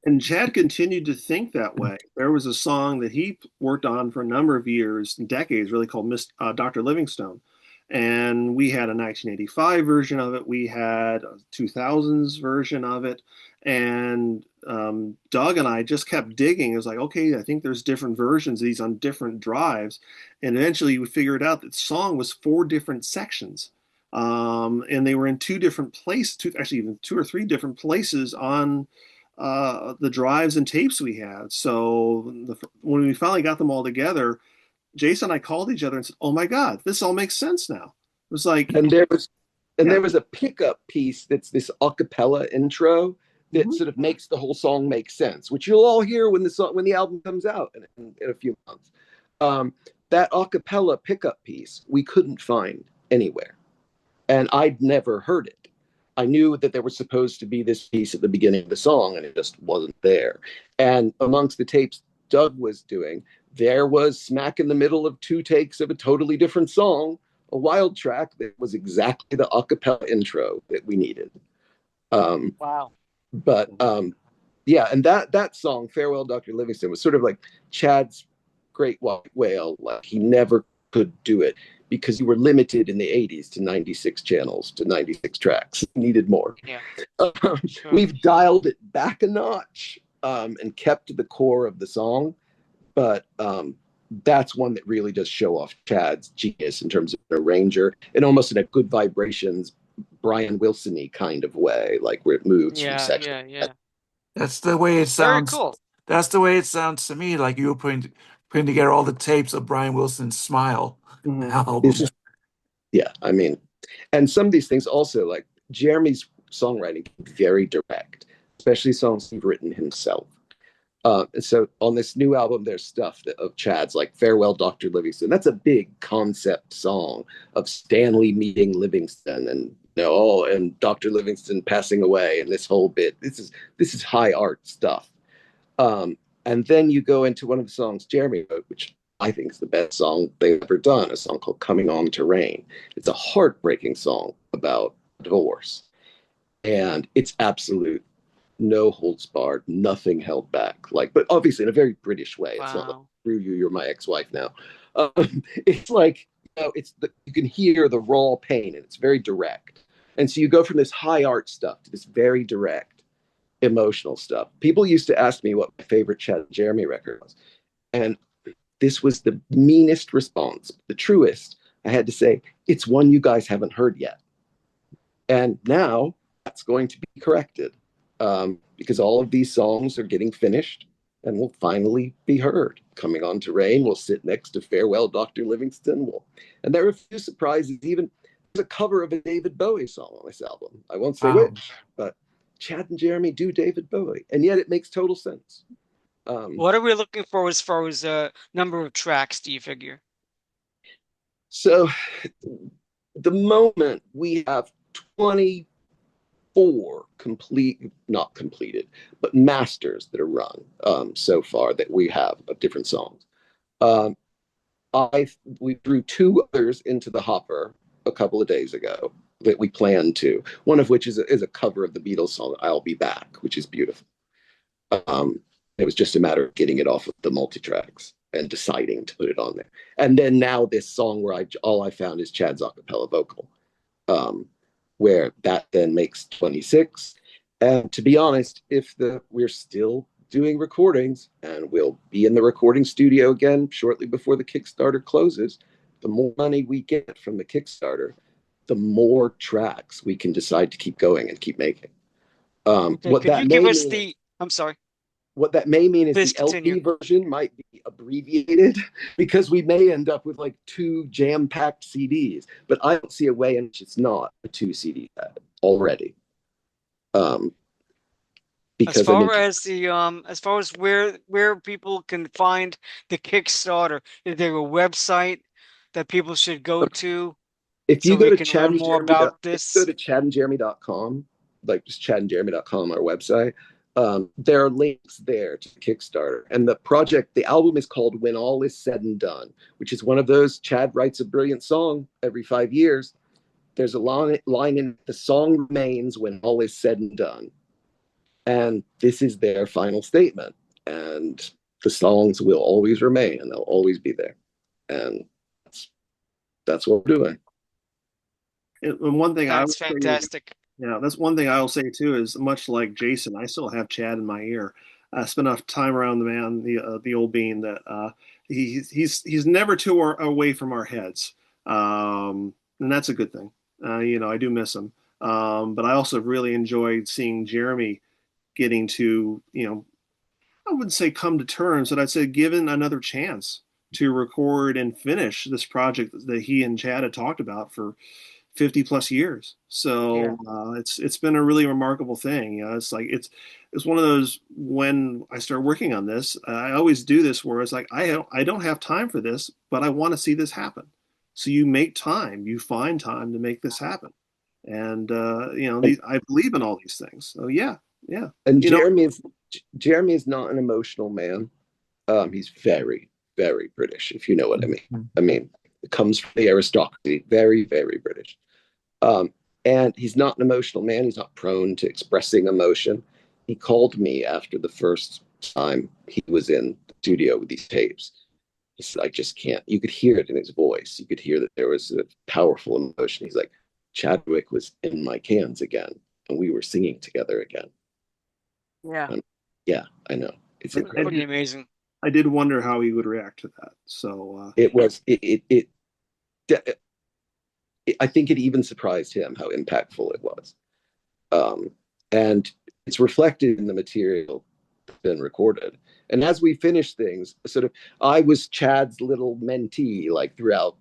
C: And Chad continued to think that way. There was a song that he worked on for a number of years, decades, really, called Dr. Livingstone. And we had a 1985 version of it. We had a 2000s version of it. And Doug and I just kept digging. It was like, okay, I think there's different versions of these on different drives. And eventually we figured out that the song was 4 different sections. And they were in 2 different places, actually even 2 or 3 different places on the drives and tapes we had. So when we finally got them all together, Jason and I called each other and said, "Oh my God, this all makes sense now." It was like,
D: And there was
C: yeah,
D: a pickup piece that's this a cappella intro that
C: mhm,
D: sort of makes the whole song make sense, which you'll all hear when the album comes out in a few months. Um, that a cappella pickup piece we couldn't find anywhere, and I'd never heard it. I knew that there was supposed to be this piece at the beginning of the song, and it just wasn't there. And amongst the tapes Doug was doing, there was smack in the middle of two takes of a totally different song, a wild track that was exactly the a cappella intro that we needed. Um,
A: Wow.
D: but yeah, and that song, Farewell, Dr. Livingston, was sort of like Chad's great white whale. Like he never could do it because you were limited in the 80s to 96 channels, to 96 tracks. You needed more.
A: Yeah, sure.
D: We've dialed it back a notch and kept the core of the song, but that's one that really does show off Chad's genius in terms of an arranger and almost in a good vibrations, Brian Wilson-y kind of way, like where it moves from
A: Yeah,
D: section.
A: yeah, yeah.
B: That's the way it
A: Very
B: sounds.
A: cool.
B: That's the way it sounds to me. Like you were putting together all the tapes of Brian Wilson's Smile
C: mhm.
D: This
B: album.
D: is, yeah, I mean, and some of these things also, like Jeremy's songwriting, very direct, especially songs he's written himself. And so on this new album, there's stuff of Chad's like Farewell, Dr. Livingston. That's a big concept song of Stanley meeting Livingston and and Dr. Livingston passing away and this whole bit. This is high art stuff. And then you go into one of the songs Jeremy wrote, which I think is the best song they've ever done, a song called Coming On to Rain. It's a heartbreaking song about divorce. And it's absolute no holds barred, nothing held back. Like, but obviously in a very British way. It's not like
A: Wow.
D: screw you, you're my ex-wife now. It's like you can hear the raw pain, and it's very direct. And so you go from this high art stuff to this very direct emotional stuff. People used to ask me what my favorite Chad and Jeremy record was, and this was the meanest response, the truest. I had to say it's one you guys haven't heard yet, and now that's going to be corrected because all of these songs are getting finished and will finally be heard. Coming On to Rain will sit next to Farewell, Dr. Livingston. And there are a few surprises. Even there's a cover of a David Bowie song on this album. I won't say
B: Wow.
D: which, but Chad and Jeremy do David Bowie, and yet it makes total sense. Um,
A: What are we looking for as far as number of tracks, do you figure?
D: so the moment we have 24 not completed, but masters that are run so far that we have of different songs. Um, we threw two others into the hopper a couple of days ago that we planned to. One of which is a cover of the Beatles song "I'll Be Back," which is beautiful. Um, it was just a matter of getting it off of the multi-tracks and deciding to put it on there. And then now this song where all I found is Chad's a cappella vocal, um, where that then makes 26. And to be honest, if we're still doing recordings and we'll be in the recording studio again shortly before the Kickstarter closes, the more money we get from the Kickstarter, the more tracks we can decide to keep going and keep making.
A: Okay, could you give us the, I'm sorry,
D: What that may mean is
A: please
D: the
A: continue.
D: LP version might be abbreviated because we may end up with like two jam-packed CDs, but I don't see a way in which it's not a two CD set already. Um, because I mean,
A: As far as where people can find the Kickstarter, is there a website that people should go to
D: if
A: so
D: you go
A: we
D: to
A: can learn more about
D: if you go
A: this?
D: to chadandjeremy.com, like just chadandjeremy.com, our website, there are links there to Kickstarter. And the album is called When All Is Said and Done, which is one of those Chad writes a brilliant song every 5 years. There's a line in the song remains when all is said and done. And this is their final statement. And the songs will always remain and they'll always be there. And that's what we're doing.
C: And one thing I
A: That's
C: would say,
A: fantastic.
C: yeah, that's one thing I will say too is much like Jason, I still have Chad in my ear. I spent enough time around the man, the old bean, that he's never too away from our heads, and that's a good thing. I do miss him, but I also really enjoyed seeing Jeremy getting to, I wouldn't say come to terms, but I'd say given another chance to record and finish this project that he and Chad had talked about for 50 plus years.
A: Yeah.
C: So it's been a really remarkable thing. It's like it's one of those, when I start working on this, I always do this where it's like I don't have time for this, but I want to see this happen. So you make time, you find time to make this happen. And
D: And
C: I believe in all these things. So yeah, yeah.
D: and
C: You know,
D: Jeremy is not an emotional man. He's very, very British, if you know what I mean. I mean, it comes from the aristocracy, very, very British. Um, and he's not an emotional man. He's not prone to expressing emotion. He called me after the first time he was in the studio with these tapes. He said, I just can't. You could hear it in his voice. You could hear that there was a powerful emotion. He's like, Chadwick was in my cans again, and we were singing together again.
A: Yeah.
D: And yeah, I know. It's
C: I
A: Pretty
D: incredible.
C: did,
A: amazing.
C: I did wonder how he would react to that. So
D: It was, I think it even surprised him how impactful it was. Um, and it's reflected in the material that's been recorded. And as we finish things, sort of, I was Chad's little mentee, like throughout,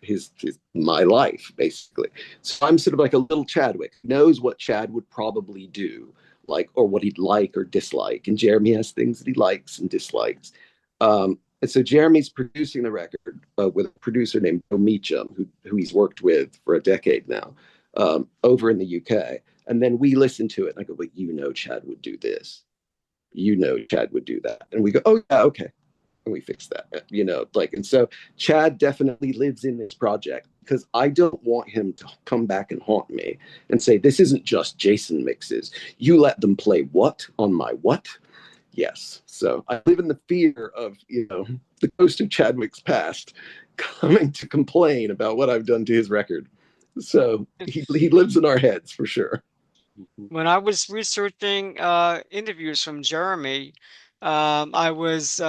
D: his my life, basically. So I'm sort of like a little Chadwick, knows what Chad would probably do, like, or what he'd like or dislike. And Jeremy has things that he likes and dislikes. And so Jeremy's producing the record with a producer named Joe Meacham, who he's worked with for a decade now, over in the UK. And then we listen to it and I go, but Chad would do this. Chad would do that. And we go, oh, yeah, okay. And we fix that, and so Chad definitely lives in this project because I don't want him to come back and haunt me and say, this isn't just Jason mixes. You let them play what on my what? Yes. So I live in the fear of, the ghost of Chadwick's past coming to complain about what I've done to his record. So he lives in our heads for sure.
A: When I was researching interviews from Jeremy, I was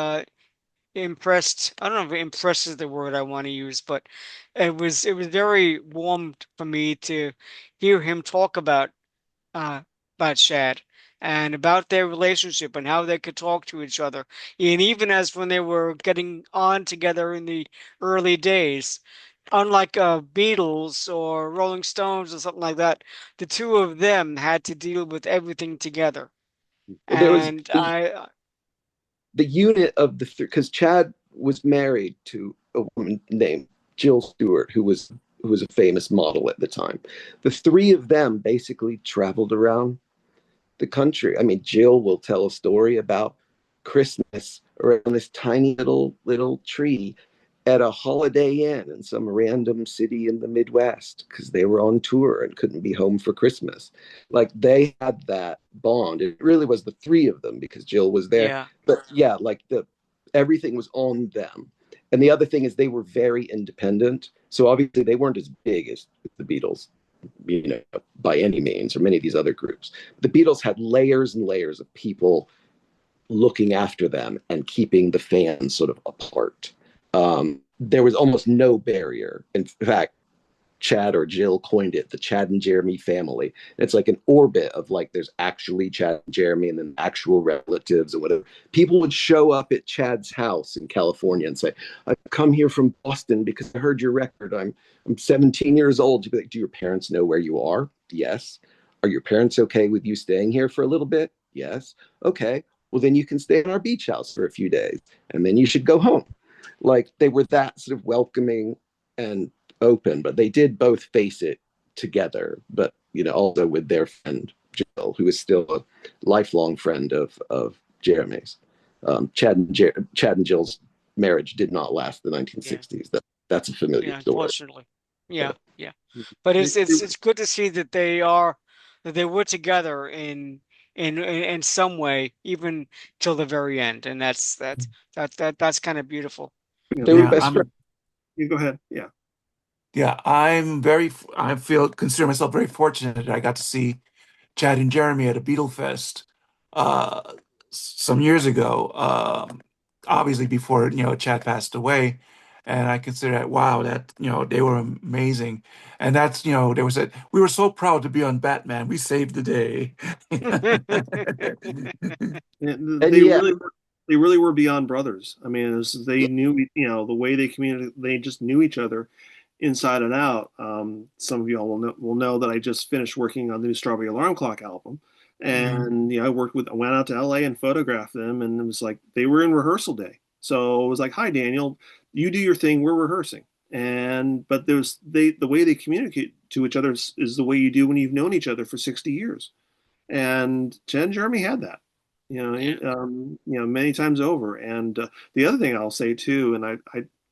A: impressed. I don't know if impressed is the word I want to use, but it was very warm for me to hear him talk uh, about Shad and about their relationship and how they could talk to each other. And even as when they were getting on together in the early days, unlike Beatles or Rolling Stones or something like that, the two of them had to deal with everything together.
D: Well, there was
A: And I,
D: the unit of the because Chad was married to a woman named Jill Stewart, who was a famous model at the time. The three of them basically traveled around the country. I mean, Jill will tell a story about Christmas around this tiny little tree at a Holiday Inn in some random city in the Midwest because they were on tour and couldn't be home for Christmas. Like they had that bond. It really was the three of them because Jill was there.
A: yeah,
D: But yeah, like the everything was on them. And the other thing is they were very independent. So obviously they weren't as big as the Beatles, by any means, or many of these other groups. The Beatles had layers and layers of people looking after them and keeping the fans sort of apart. There was almost no barrier. In fact, Chad or Jill coined it the Chad and Jeremy family. It's like an orbit of like there's actually Chad and Jeremy and then actual relatives and whatever. People would show up at Chad's house in California and say, I've come here from Boston because I heard your record. I'm 17 years old. You'd be like, do your parents know where you are? Yes. Are your parents okay with you staying here for a little bit? Yes. Okay. Well, then you can stay in our beach house for a few days and then you should go home. Like they were that sort of welcoming and open, but they did both face it together, but also with their friend Jill, who is still a lifelong friend of Jeremy's. Chad and Jill's marriage did not last the
A: yeah,
D: 1960s. That's a familiar
A: yeah,
D: story.
A: unfortunately. Yeah, yeah. But it's good to see that they were together in some way, even till the very end. And that's kind of beautiful.
D: They were
B: Yeah,
D: best friends.
B: I'm
C: you go ahead. Yeah.
B: yeah, I consider myself very fortunate that I got to see Chad and Jeremy at a Beatle Fest uh some years ago. Obviously before, Chad passed away. And I consider that, wow, that, they were amazing. And that's, there was a, we were so proud to be on Batman. We saved the day.
C: And
D: And yeah,
C: they really were beyond brothers. I mean, they knew, the way they communicated, they just knew each other inside and out. Some of y'all will know that I just finished working on the new Strawberry Alarm Clock album,
B: Mhm.
C: and I went out to LA and photographed them, and it was like they were in rehearsal day. So it was like, "Hi, Daniel, you do your thing. We're rehearsing." And but the way they communicate to each other is the way you do when you've known each other for 60 years. And Jen and Jeremy had that,
A: Yeah.
C: many times over. And the other thing I'll say too, and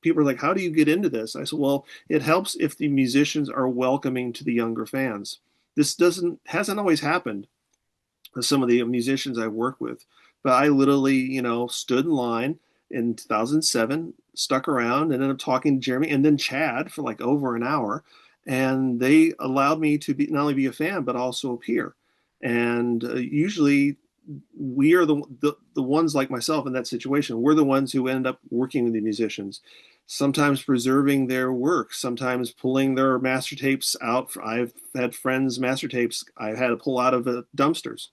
C: people are like, "How do you get into this?" I said, "Well, it helps if the musicians are welcoming to the younger fans. This doesn't hasn't always happened with some of the musicians I work with, but I literally, stood in line in 2007, stuck around, and ended up talking to Jeremy and then Chad for like over an hour, and they allowed me to be not only be a fan but also a peer. And usually, we are the ones like myself in that situation. We're the ones who end up working with the musicians, sometimes preserving their work, sometimes pulling their master tapes out. I've had friends' master tapes I had to pull out of dumpsters.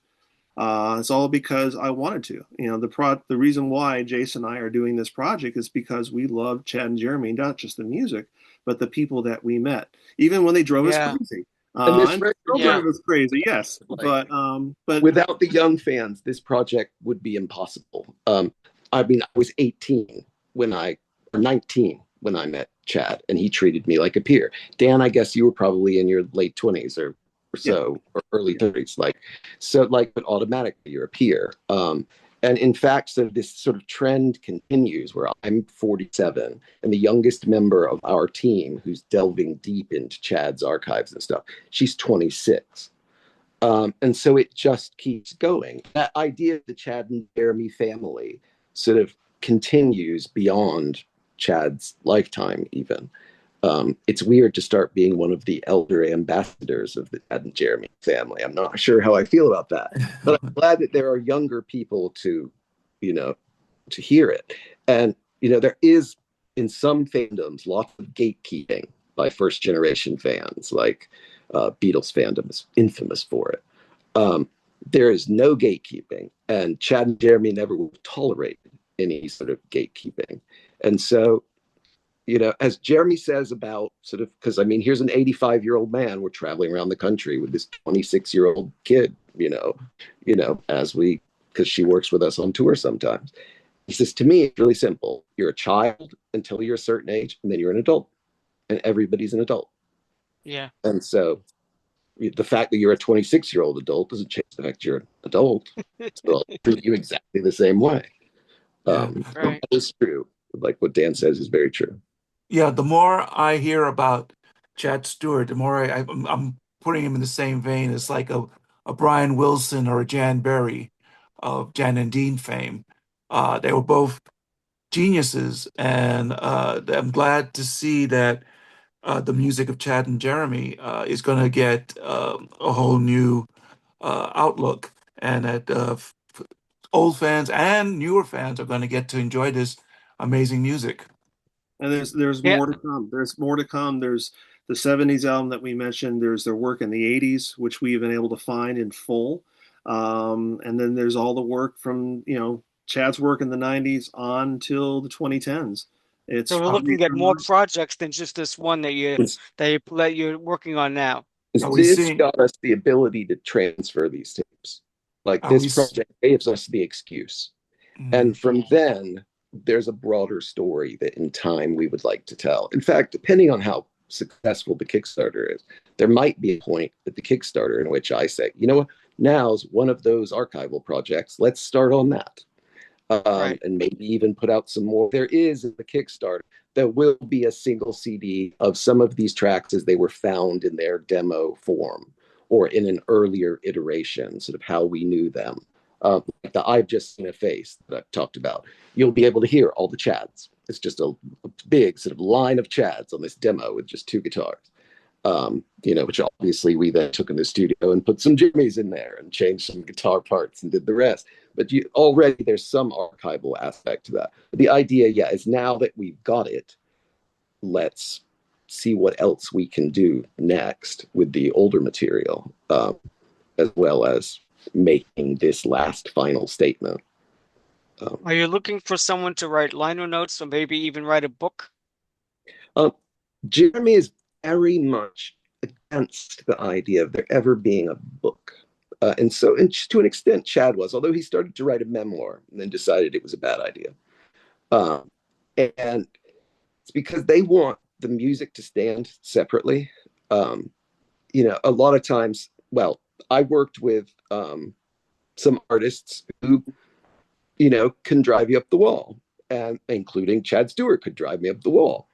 C: It's all because I wanted to. The reason why Jason and I are doing this project is because we love Chad and Jeremy, not just the music, but the people that we met, even when they drove us
A: Yeah.
C: crazy.
D: and this
C: And they still
A: Yeah.
C: drive us crazy, yes.
D: like
C: But
D: without the young fans, this project would be impossible. I mean, I was 18 when or 19 when I met Chad, and he treated me like a peer. Dan, I guess you were probably in your late 20s or
C: yeah,
D: so, or early
C: yeah.
D: 30s. But automatically you're a peer. And in fact, so this sort of trend continues where I'm 47 and the youngest member of our team who's delving deep into Chad's archives and stuff, she's 26. And so it just keeps going. That idea of the Chad and Jeremy family sort of continues beyond Chad's lifetime, even. It's weird to start being one of the elder ambassadors of the Chad and Jeremy family. I'm not sure how I feel about that, but I'm glad that there are younger people you know, to hear it. And, there is in some fandoms lots of gatekeeping by first generation fans, like Beatles fandom is infamous for it. Um, there is no gatekeeping, and Chad and Jeremy never will tolerate any sort of gatekeeping. And so, as Jeremy says about sort of, because I mean, here's an 85-year-old man, we're traveling around the country with this 26-year-old kid, as because she works with us on tour sometimes. He says, to me, it's really simple. You're a child until you're a certain age, and then you're an adult, and everybody's an adult.
A: Yeah.
D: And so the fact that you're a 26-year-old adult doesn't change the fact you're an adult. So I'll treat you exactly the same way.
B: Yeah.
A: Right.
D: That is true. Like what Dan says is very true.
B: Yeah, the more I hear about Chad Stewart, the more I'm putting him in the same vein as like a Brian Wilson or a Jan Berry of Jan and Dean fame. They were both geniuses, and I'm glad to see that the music of Chad and Jeremy is going to get a whole new outlook, and that old fans and newer fans are going to get to enjoy this amazing music.
C: And there's
A: Yeah.
C: more to come. There's more to come. There's the 70s album that we mentioned. There's their work in the 80s, which we've been able to find in full. And then there's all the work from, Chad's work in the 90s on till the 2010s.
A: So
C: It's
A: we're
C: really
A: looking at more projects than just this one that you're working on now.
B: Are we
D: This
B: seeing?
D: got us the ability to transfer these tapes. Like
B: Are we?
D: this project gives us the excuse. And
B: Mhm.
D: from then, there's a broader story that in time we would like to tell. In fact, depending on how successful the Kickstarter is, there might be a point at the Kickstarter in which I say, you know what, now's one of those archival projects. Let's start on that.
A: Right.
D: And maybe even put out some more. There is in the Kickstarter, there will be a single CD of some of these tracks as they were found in their demo form or in an earlier iteration, sort of how we knew them. Like the I've Just Seen a Face that I've talked about. You'll be able to hear all the Chads. It's just a big sort of line of Chads on this demo with just two guitars. Which obviously we then took in the studio and put some jimmies in there and changed some guitar parts and did the rest. But already there's some archival aspect to that. But the idea, yeah, is now that we've got it, let's see what else we can do next with the older material, as well as making this last final statement.
A: Are you looking for someone to write liner notes or maybe even write a book?
D: Jeremy is very much against the idea of there ever being a book. And to an extent, Chad was, although he started to write a memoir and then decided it was a bad idea. And it's because they want the music to stand separately. A lot of times, well, I worked with some artists who, can drive you up the wall, and including Chad Stewart could drive me up the wall.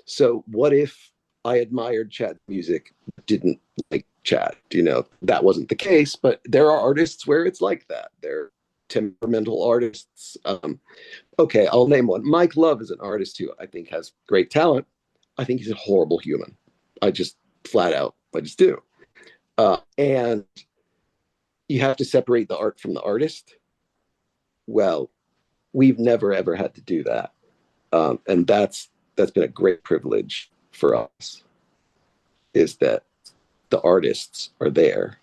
D: So what if I admired Chad's music, didn't like Chad? That wasn't the case, but there are artists where it's like that. They're temperamental artists. Okay, I'll name one. Mike Love is an artist who I think has great talent. I think he's a horrible human. I just do. And you have to separate the art from the artist. Well, we've never ever had to do that, and that's been a great privilege for us. Is that the artists are there,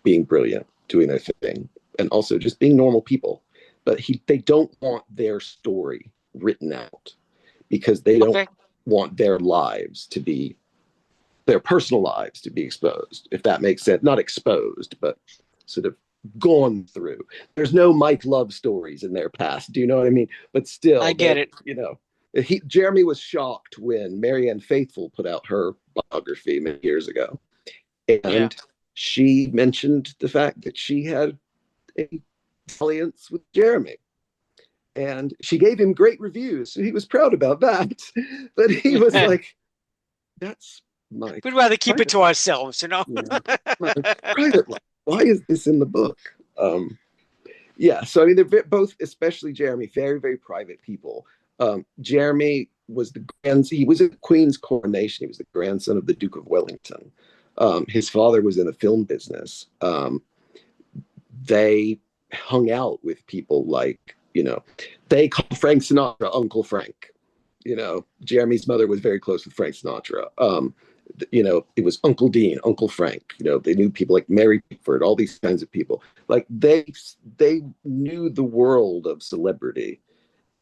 D: being brilliant, doing their thing, and also just being normal people. But they don't want their story written out because they don't want their personal lives to be exposed, if that makes sense. Not exposed, but sort of gone through. There's no Mike Love stories in their past. Do you know what I mean? But still,
A: I get it.
D: Jeremy was shocked when Marianne Faithfull put out her biography many years ago. And she mentioned the fact that she had a alliance with Jeremy. And she gave him great reviews. So he was proud about that. But he was like, that's my...
A: We'd rather keep it to ourselves,
D: private life. Why is this in the book? So I mean, they're both, especially Jeremy, very, very private people. Jeremy was he was at Queen's coronation. He was the grandson of the Duke of Wellington. His father was in the film business. They hung out with people like, they called Frank Sinatra Uncle Frank. Jeremy's mother was very close with Frank Sinatra. It was Uncle Dean, Uncle Frank. They knew people like Mary Pickford, all these kinds of people. Like they knew the world of celebrity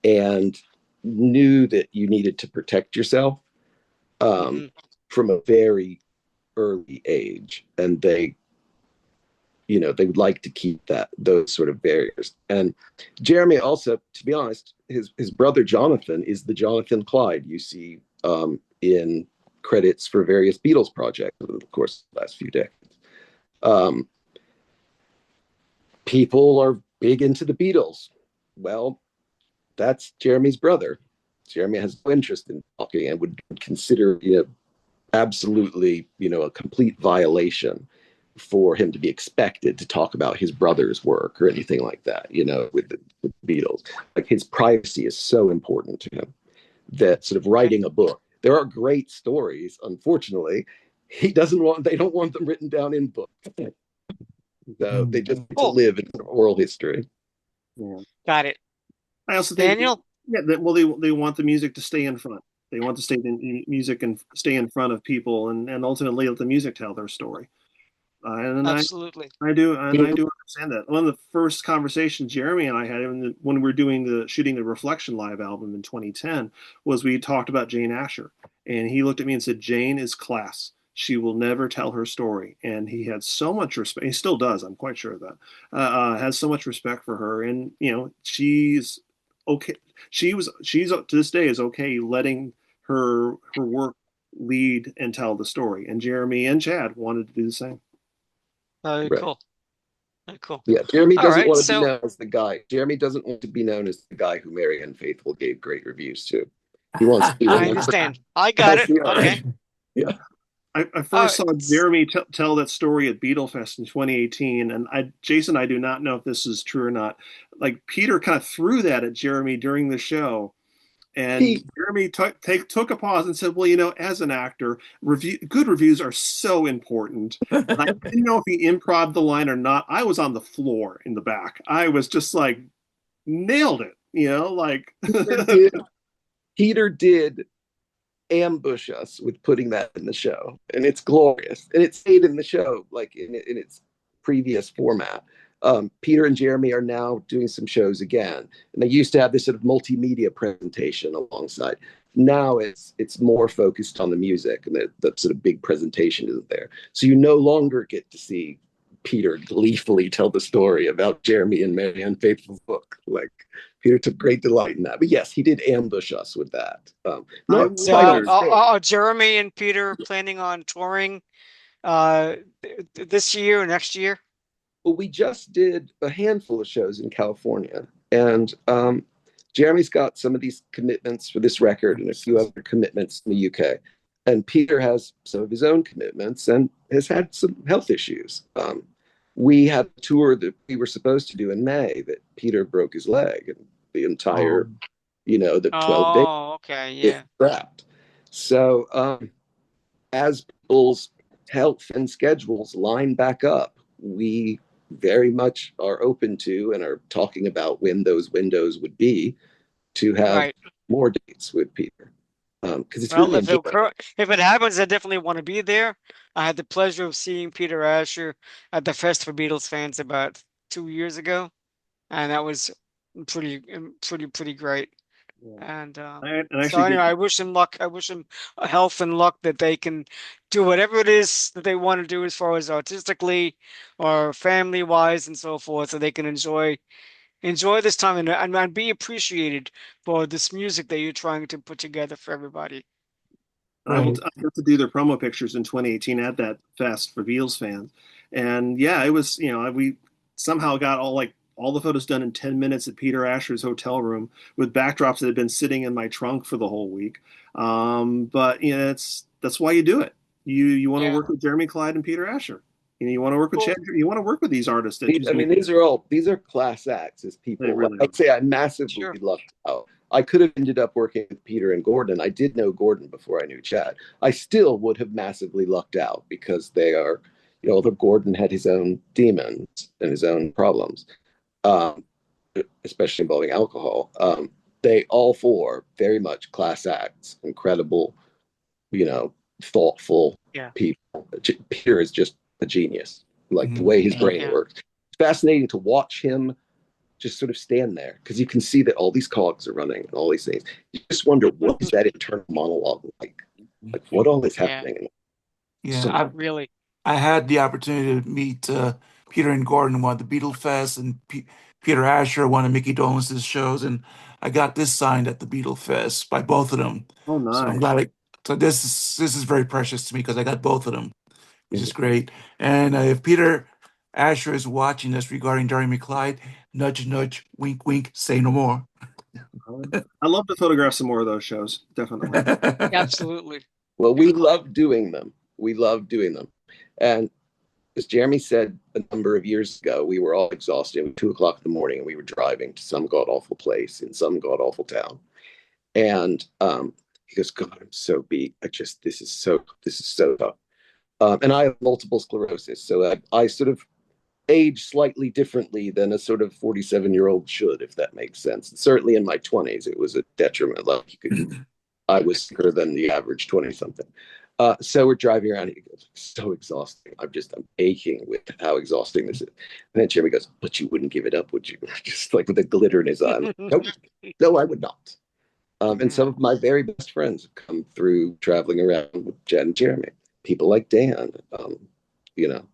D: and knew that you needed to protect yourself from a very early age, and they would like to keep those sort of barriers. And Jeremy also, to be honest, his brother Jonathan is the Jonathan Clyde you see in credits for various Beatles projects over the course of the last few decades. People are big into the Beatles. Well, that's Jeremy's brother. Jeremy has no interest in talking and would consider absolutely a complete violation for him to be expected to talk about his brother's work or anything like that, with the Beatles. Like, his privacy is so important to him that sort of writing a book, there are great stories. Unfortunately, they don't want them written down in books. So they just need to live in oral history.
C: Yeah.
A: Got it.
C: I also think,
A: Daniel?
C: they want the music to stay in front. They want to stay in music and stay in front of people, and ultimately let the music tell their story.
A: Absolutely.
C: I do understand that. One of the first conversations Jeremy and I had when we were shooting the Reflection Live album in 2010 was we talked about Jane Asher, and he looked at me and said, "Jane is class. She will never tell her story." And he had so much respect. He still does. I'm quite sure of that. Has so much respect for her, and she's okay. She's to this day is okay letting her work lead and tell the story. And Jeremy and Chad wanted to do the same.
A: Very
D: Right.
A: cool. Very cool.
D: Yeah, Jeremy doesn't want to
A: so-
D: be known as the guy. Jeremy doesn't want to be known as the guy who Marianne Faithfull gave great reviews to. He wants to be.
A: I understand. I got it. Okay.
D: Yeah.
C: I first saw Jeremy tell that story at Beatlefest in 2018, and Jason, I do not know if this is true or not. Like, Peter kind of threw that at Jeremy during the show, and Jeremy took a pause and said, "Well, as an actor, good reviews are so important." And I didn't know if he improv the line or not. I was on the floor in the back. I was just like, nailed it. Like
D: Peter did ambush us with putting that in the show, and it's glorious, and it stayed in the show like in its previous format. Peter and Jeremy are now doing some shows again, and they used to have this sort of multimedia presentation alongside. Now it's more focused on the music, and the sort of big presentation isn't there. So you no longer get to see Peter gleefully tell the story about Jeremy and Marianne Faithfull's book. Like Peter took great delight in that. But yes, he did ambush us with that. Not
A: So
D: quite on stage.
A: are Jeremy and Peter planning on touring uh, this year or next year?
D: Well, we just did a handful of shows in California, and Jeremy's got some of these commitments for this record and a few other commitments in the UK. And Peter has some of his own commitments and has had some health issues. We had a tour that we were supposed to do in May that Peter broke his leg, and the entire,
B: Oh,
D: the 12 days
A: Oh, okay,
D: it
A: yeah.
D: scrapped. So as people's health and schedules line back up, we very much are open to and are talking about when those windows would be to have
A: Right.
D: more dates with Peter, because it's
A: Well,
D: really enjoyable.
A: if it happens, I definitely want to be there. I had the pleasure of seeing Peter Asher at the Fest for Beatles fans about 2 years ago, and that was pretty great.
C: Yeah.
A: And
C: I
A: so
C: actually
A: anyway,
C: did.
A: I wish them luck. I wish them health and luck that they can do whatever it is that they want to do as far as artistically or family wise and so forth, so they can enjoy this time and be appreciated for this music that you're trying to put together for everybody.
B: right.
C: I got to do their promo pictures in 2018 at that fest for Beatles fans, and yeah, it was we somehow got all the photos done in 10 minutes at Peter Asher's hotel room with backdrops that had been sitting in my trunk for the whole week. But that's why you do it. You want to
A: Yeah.
C: work with Jeremy Clyde and Peter Asher. You want to work with
A: Cool.
C: Chad. You want to work with these artists that
D: I mean, these are class acts as
C: they
D: people. Like,
C: really are.
D: I'd say I massively
A: Sure.
D: lucked out. I could have ended up working with Peter and Gordon. I did know Gordon before I knew Chad. I still would have massively lucked out because they are, although Gordon had his own demons and his own problems, um, especially involving alcohol. They all four very much class acts, incredible, thoughtful
A: Yeah.
D: people. Peter is just a genius, like the
B: Mhm.
D: way his brain
A: Yeah.
D: works. It's fascinating to watch him just sort of stand there because you can see that all these cogs are running and all these things. You just wonder what is that internal monologue like? Like what all is
A: Yeah.
D: happening?
B: Yeah,
D: So
A: Really.
B: I had the opportunity to meet Peter and Gordon at one of the Beatle Fest, and Peter Asher at one of Mickey Dolenz's shows, and I got this signed at the Beatle Fest by both of them.
C: Oh,
B: So I'm
C: nice.
B: glad. So this is very precious to me because I got both of them, which is
D: mhm.
B: great. And if Peter Asher is watching this regarding Jeremy Clyde, nudge, nudge, wink, wink, say no more.
C: I'd love to photograph some more of those shows. Definitely.
A: Absolutely.
D: Well, we love doing them. We love doing them. And as Jeremy said a number of years ago, we were all exhausted at 2 o'clock in the morning and we were driving to some god awful place in some god awful town. And he goes, God, I'm so beat. This is so tough. And I have multiple sclerosis. So I sort of age slightly differently than a sort of 47-year-old should, if that makes sense. And certainly in my 20s, it was a detriment. I was sicker than the average 20 something. So we're driving around. He goes, so exhausting. I'm aching with how exhausting this is. And then Jeremy goes, but you wouldn't give it up, would you? Just like with a glitter in his eye. I'm like, nope, no, I would not. And some of my very best friends have come through traveling around with Jen and Jeremy. People like Dan,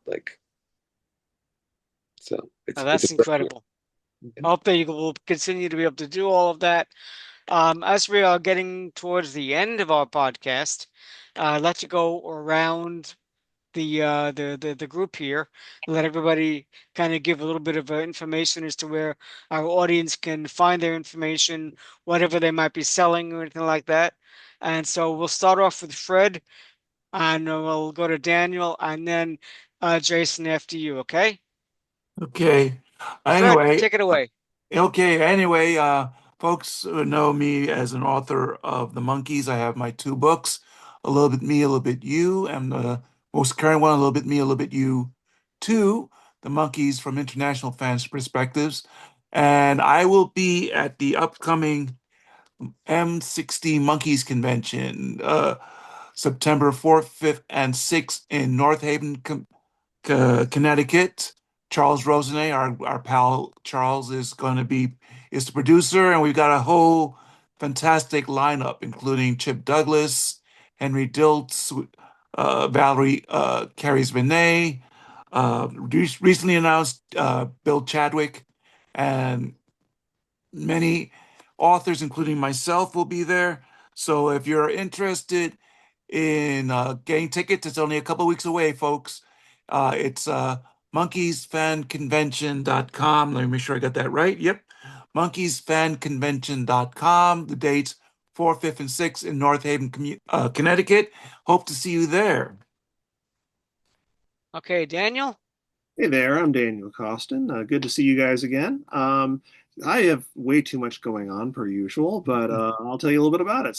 D: like, so
A: Now
D: it's
A: that's
D: a great
A: incredible. I hope that you will continue to be able to do all of that. As we are getting towards the end of our podcast, I'd like to go around the group here, let everybody kind of give a little bit of information as to where our audience can find their information, whatever they might be selling or anything like that. And so we'll start off with Fred, and we'll go to Daniel, and then Jason after you. Okay,
B: Okay.
A: Fred,
B: Anyway,
A: take it away.
B: okay. Anyway, folks know me as an author of The Monkeys. I have my two books, A Little Bit Me, A Little Bit You, and the most current one, A Little Bit Me, A Little Bit You 2, The Monkeys from International Fans' Perspectives. And I will be at the upcoming M60 Monkeys Convention, September 4th, 5th, and 6th in North Haven, Connecticut. Charles Rosenet, our pal Charles, is the producer, and we've got a whole fantastic lineup, including Chip Douglas, Henry Diltz, Valerie Carries Benet, recently announced Bill Chadwick, and many authors, including myself, will be there. So if you're interested in getting tickets, it's only a couple weeks away, folks. It's monkeysfanconvention.com. Let me make sure I got that right. Yep. Monkeysfanconvention.com. The dates 4th, 5th, and 6th in North Haven, Connecticut. Hope to see you there.
A: Okay, Daniel.
C: Hey there, I'm Daniel Coston. Good to see you guys again. I have way too much going on per usual, but I'll tell you a little bit about it.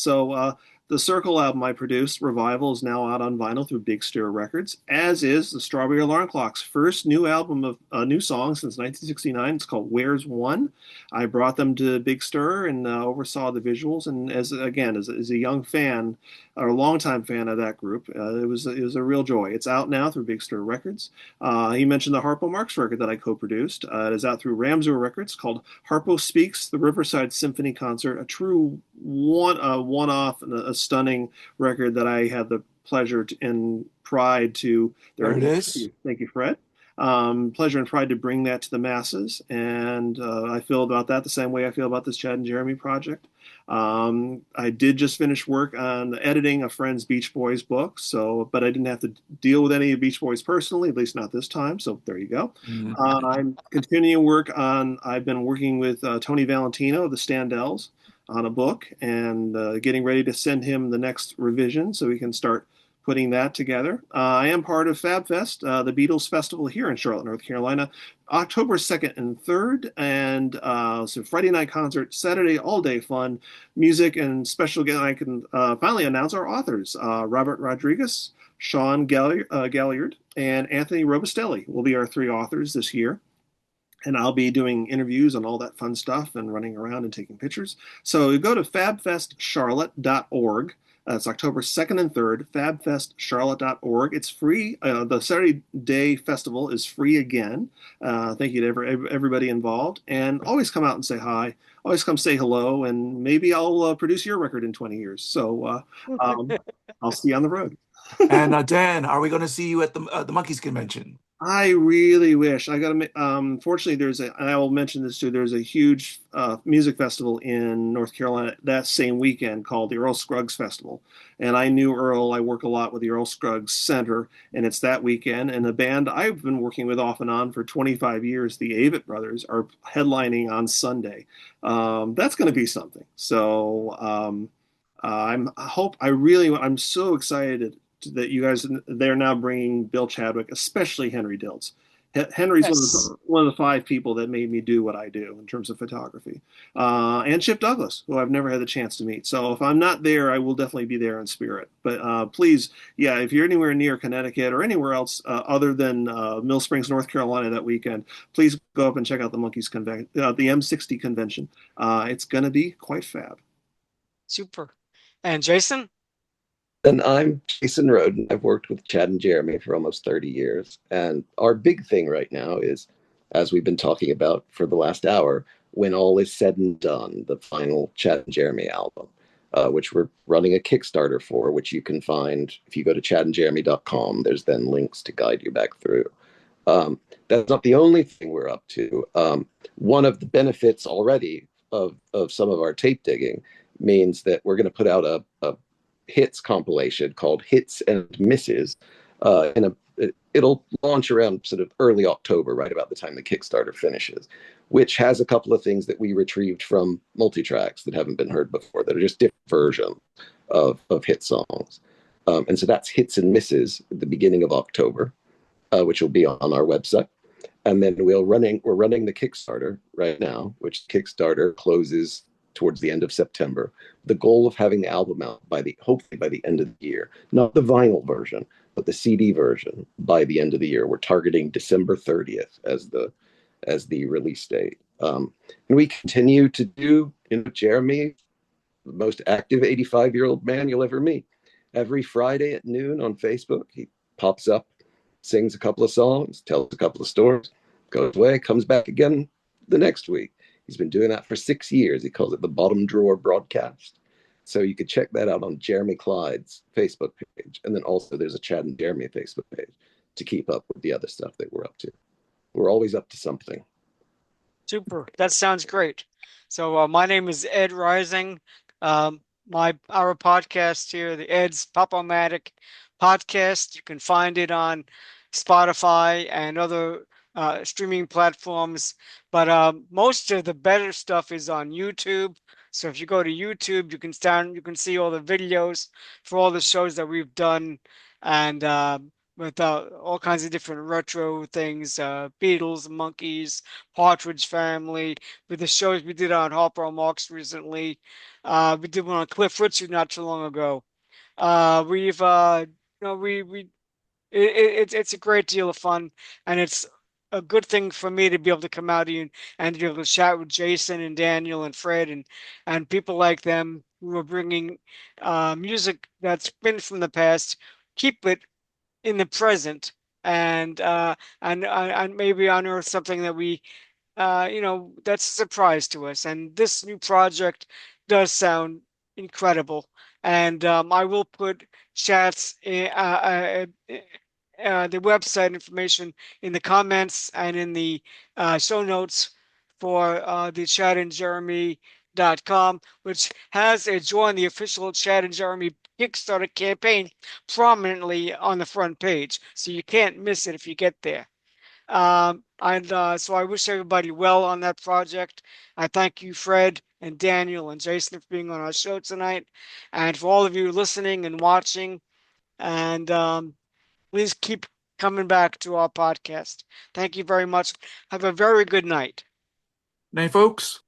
C: The Circle album I produced, Revival, is now out on vinyl through Big Stir Records, as is the Strawberry Alarm Clock's first new album of new songs since 1969. It's called Where's One. I brought them to Big Stir and oversaw the visuals. And as a young fan, or a longtime fan of that group, it was a real joy. It's out now through Big Stir Records. He mentioned the Harpo Marx record that I co-produced. It is out through Ramsur Records, called Harpo Speaks: The Riverside Symphony Concert, a true one-off and a stunning record that I had the pleasure and pride to.
B: There it is.
C: Thank you, Fred. Pleasure and pride to bring that to the masses, and I feel about that the same way I feel about this Chad and Jeremy project. I did just finish work on the editing a friend's Beach Boys book, but I didn't have to deal with any of Beach Boys personally, at least not this time. So there you go. I'm continuing work on. I've been working with Tony Valentino of the Standells on a book, and getting ready to send him the next revision so we can start putting that together. I am part of FabFest, the Beatles Festival here in Charlotte, North Carolina, October 2nd and 3rd. And so Friday night concert, Saturday all day fun, music, and special guest. I can finally announce our authors. Robert Rodriguez, Sean Galliard, and Anthony Robustelli will be our three authors this year. And I'll be doing interviews and all that fun stuff and running around and taking pictures. So go to fabfestcharlotte.org. It's October 2nd and 3rd, fabfestcharlotte.org. It's free. The Saturday Day Festival is free again. Thank you to everybody involved. And always come out and say hi. Always come say hello. And maybe I'll produce your record in 20 years. So I'll see you on the road.
B: And Dan, are we going to see you at the Monkeys Convention?
C: I really wish. Fortunately, and I will mention this too, there's a huge music festival in North Carolina that same weekend called the Earl Scruggs Festival. And I knew Earl. I work a lot with the Earl Scruggs Center, and it's that weekend. And the band I've been working with off and on for 25 years, the Avett Brothers, are headlining on Sunday. That's going to be something. So I'm so excited that you guys, they're now bringing Bill Chadwick, especially Henry Diltz. Henry's one of the five people that made me do what I do in terms of photography. And Chip Douglas, who I've never had the chance to meet. So if I'm not there, I will definitely be there in spirit. But please, if you're anywhere near Connecticut or anywhere else other than Mill Springs, North Carolina that weekend, please go up and check out the Monkeys Convention, the M60 convention. It's going to be quite fab.
A: Super. And Jason?
D: And I'm Jason Rhode, and I've worked with Chad and Jeremy for almost 30 years. And our big thing right now is, as we've been talking about for the last hour, when all is said and done, the final Chad and Jeremy album, which we're running a Kickstarter for, which you can find if you go to chadandjeremy.com. There's then links to guide you back through. That's not the only thing we're up to. One of the benefits already of some of our tape digging means that we're going to put out a hits compilation called Hits and Misses. It'll launch around sort of early October, right about the time the Kickstarter finishes, which has a couple of things that we retrieved from multitracks that haven't been heard before, that are just different versions of hit songs. And so that's Hits and Misses at the beginning of October, which will be on our website. And then we're running the Kickstarter right now, which Kickstarter closes towards the end of September. The goal of having the album out hopefully by the end of the year, not the vinyl version, but the CD version by the end of the year. We're targeting December 30th as the release date. And we continue to do, Jeremy the most active 85-year-old man you'll ever meet. Every Friday at noon on Facebook, he pops up, sings a couple of songs, tells a couple of stories, goes away, comes back again the next week. He's been doing that for 6 years. He calls it the Bottom Drawer Broadcast. So you could check that out on Jeremy Clyde's Facebook page. And then also there's a Chad and Jeremy Facebook page to keep up with the other stuff that we're up to. We're always up to something.
A: Super. That sounds great. So my name is Ed Rising. Our podcast here, the Ed's Pop-O-Matic podcast. You can find it on Spotify and other streaming platforms. But most of the better stuff is on YouTube. So if you go to YouTube, you can see all the videos for all the shows that we've done, and with all kinds of different retro things, Beatles, Monkeys, Partridge Family, with the shows we did on Harper Marx recently. We did one on Cliff Richard not too long ago. We've we it's a great deal of fun, and it's a good thing for me to be able to come out here and to be able to chat with Jason and Daniel and Fred and people like them who are bringing music that's been from the past, keep it in the present, and and maybe unearth something that we that's a surprise to us. And this new project does sound incredible. And I will put chats the website information in the comments and in the show notes for the chadandjeremy.com, which has a join the official Chad and Jeremy Kickstarter campaign prominently on the front page. So you can't miss it if you get there. And so I wish everybody well on that project. I thank you, Fred and Daniel and Jason, for being on our show tonight, and for all of you listening and watching. And please keep coming back to our podcast. Thank you very much. Have a very good night.
B: Night, folks.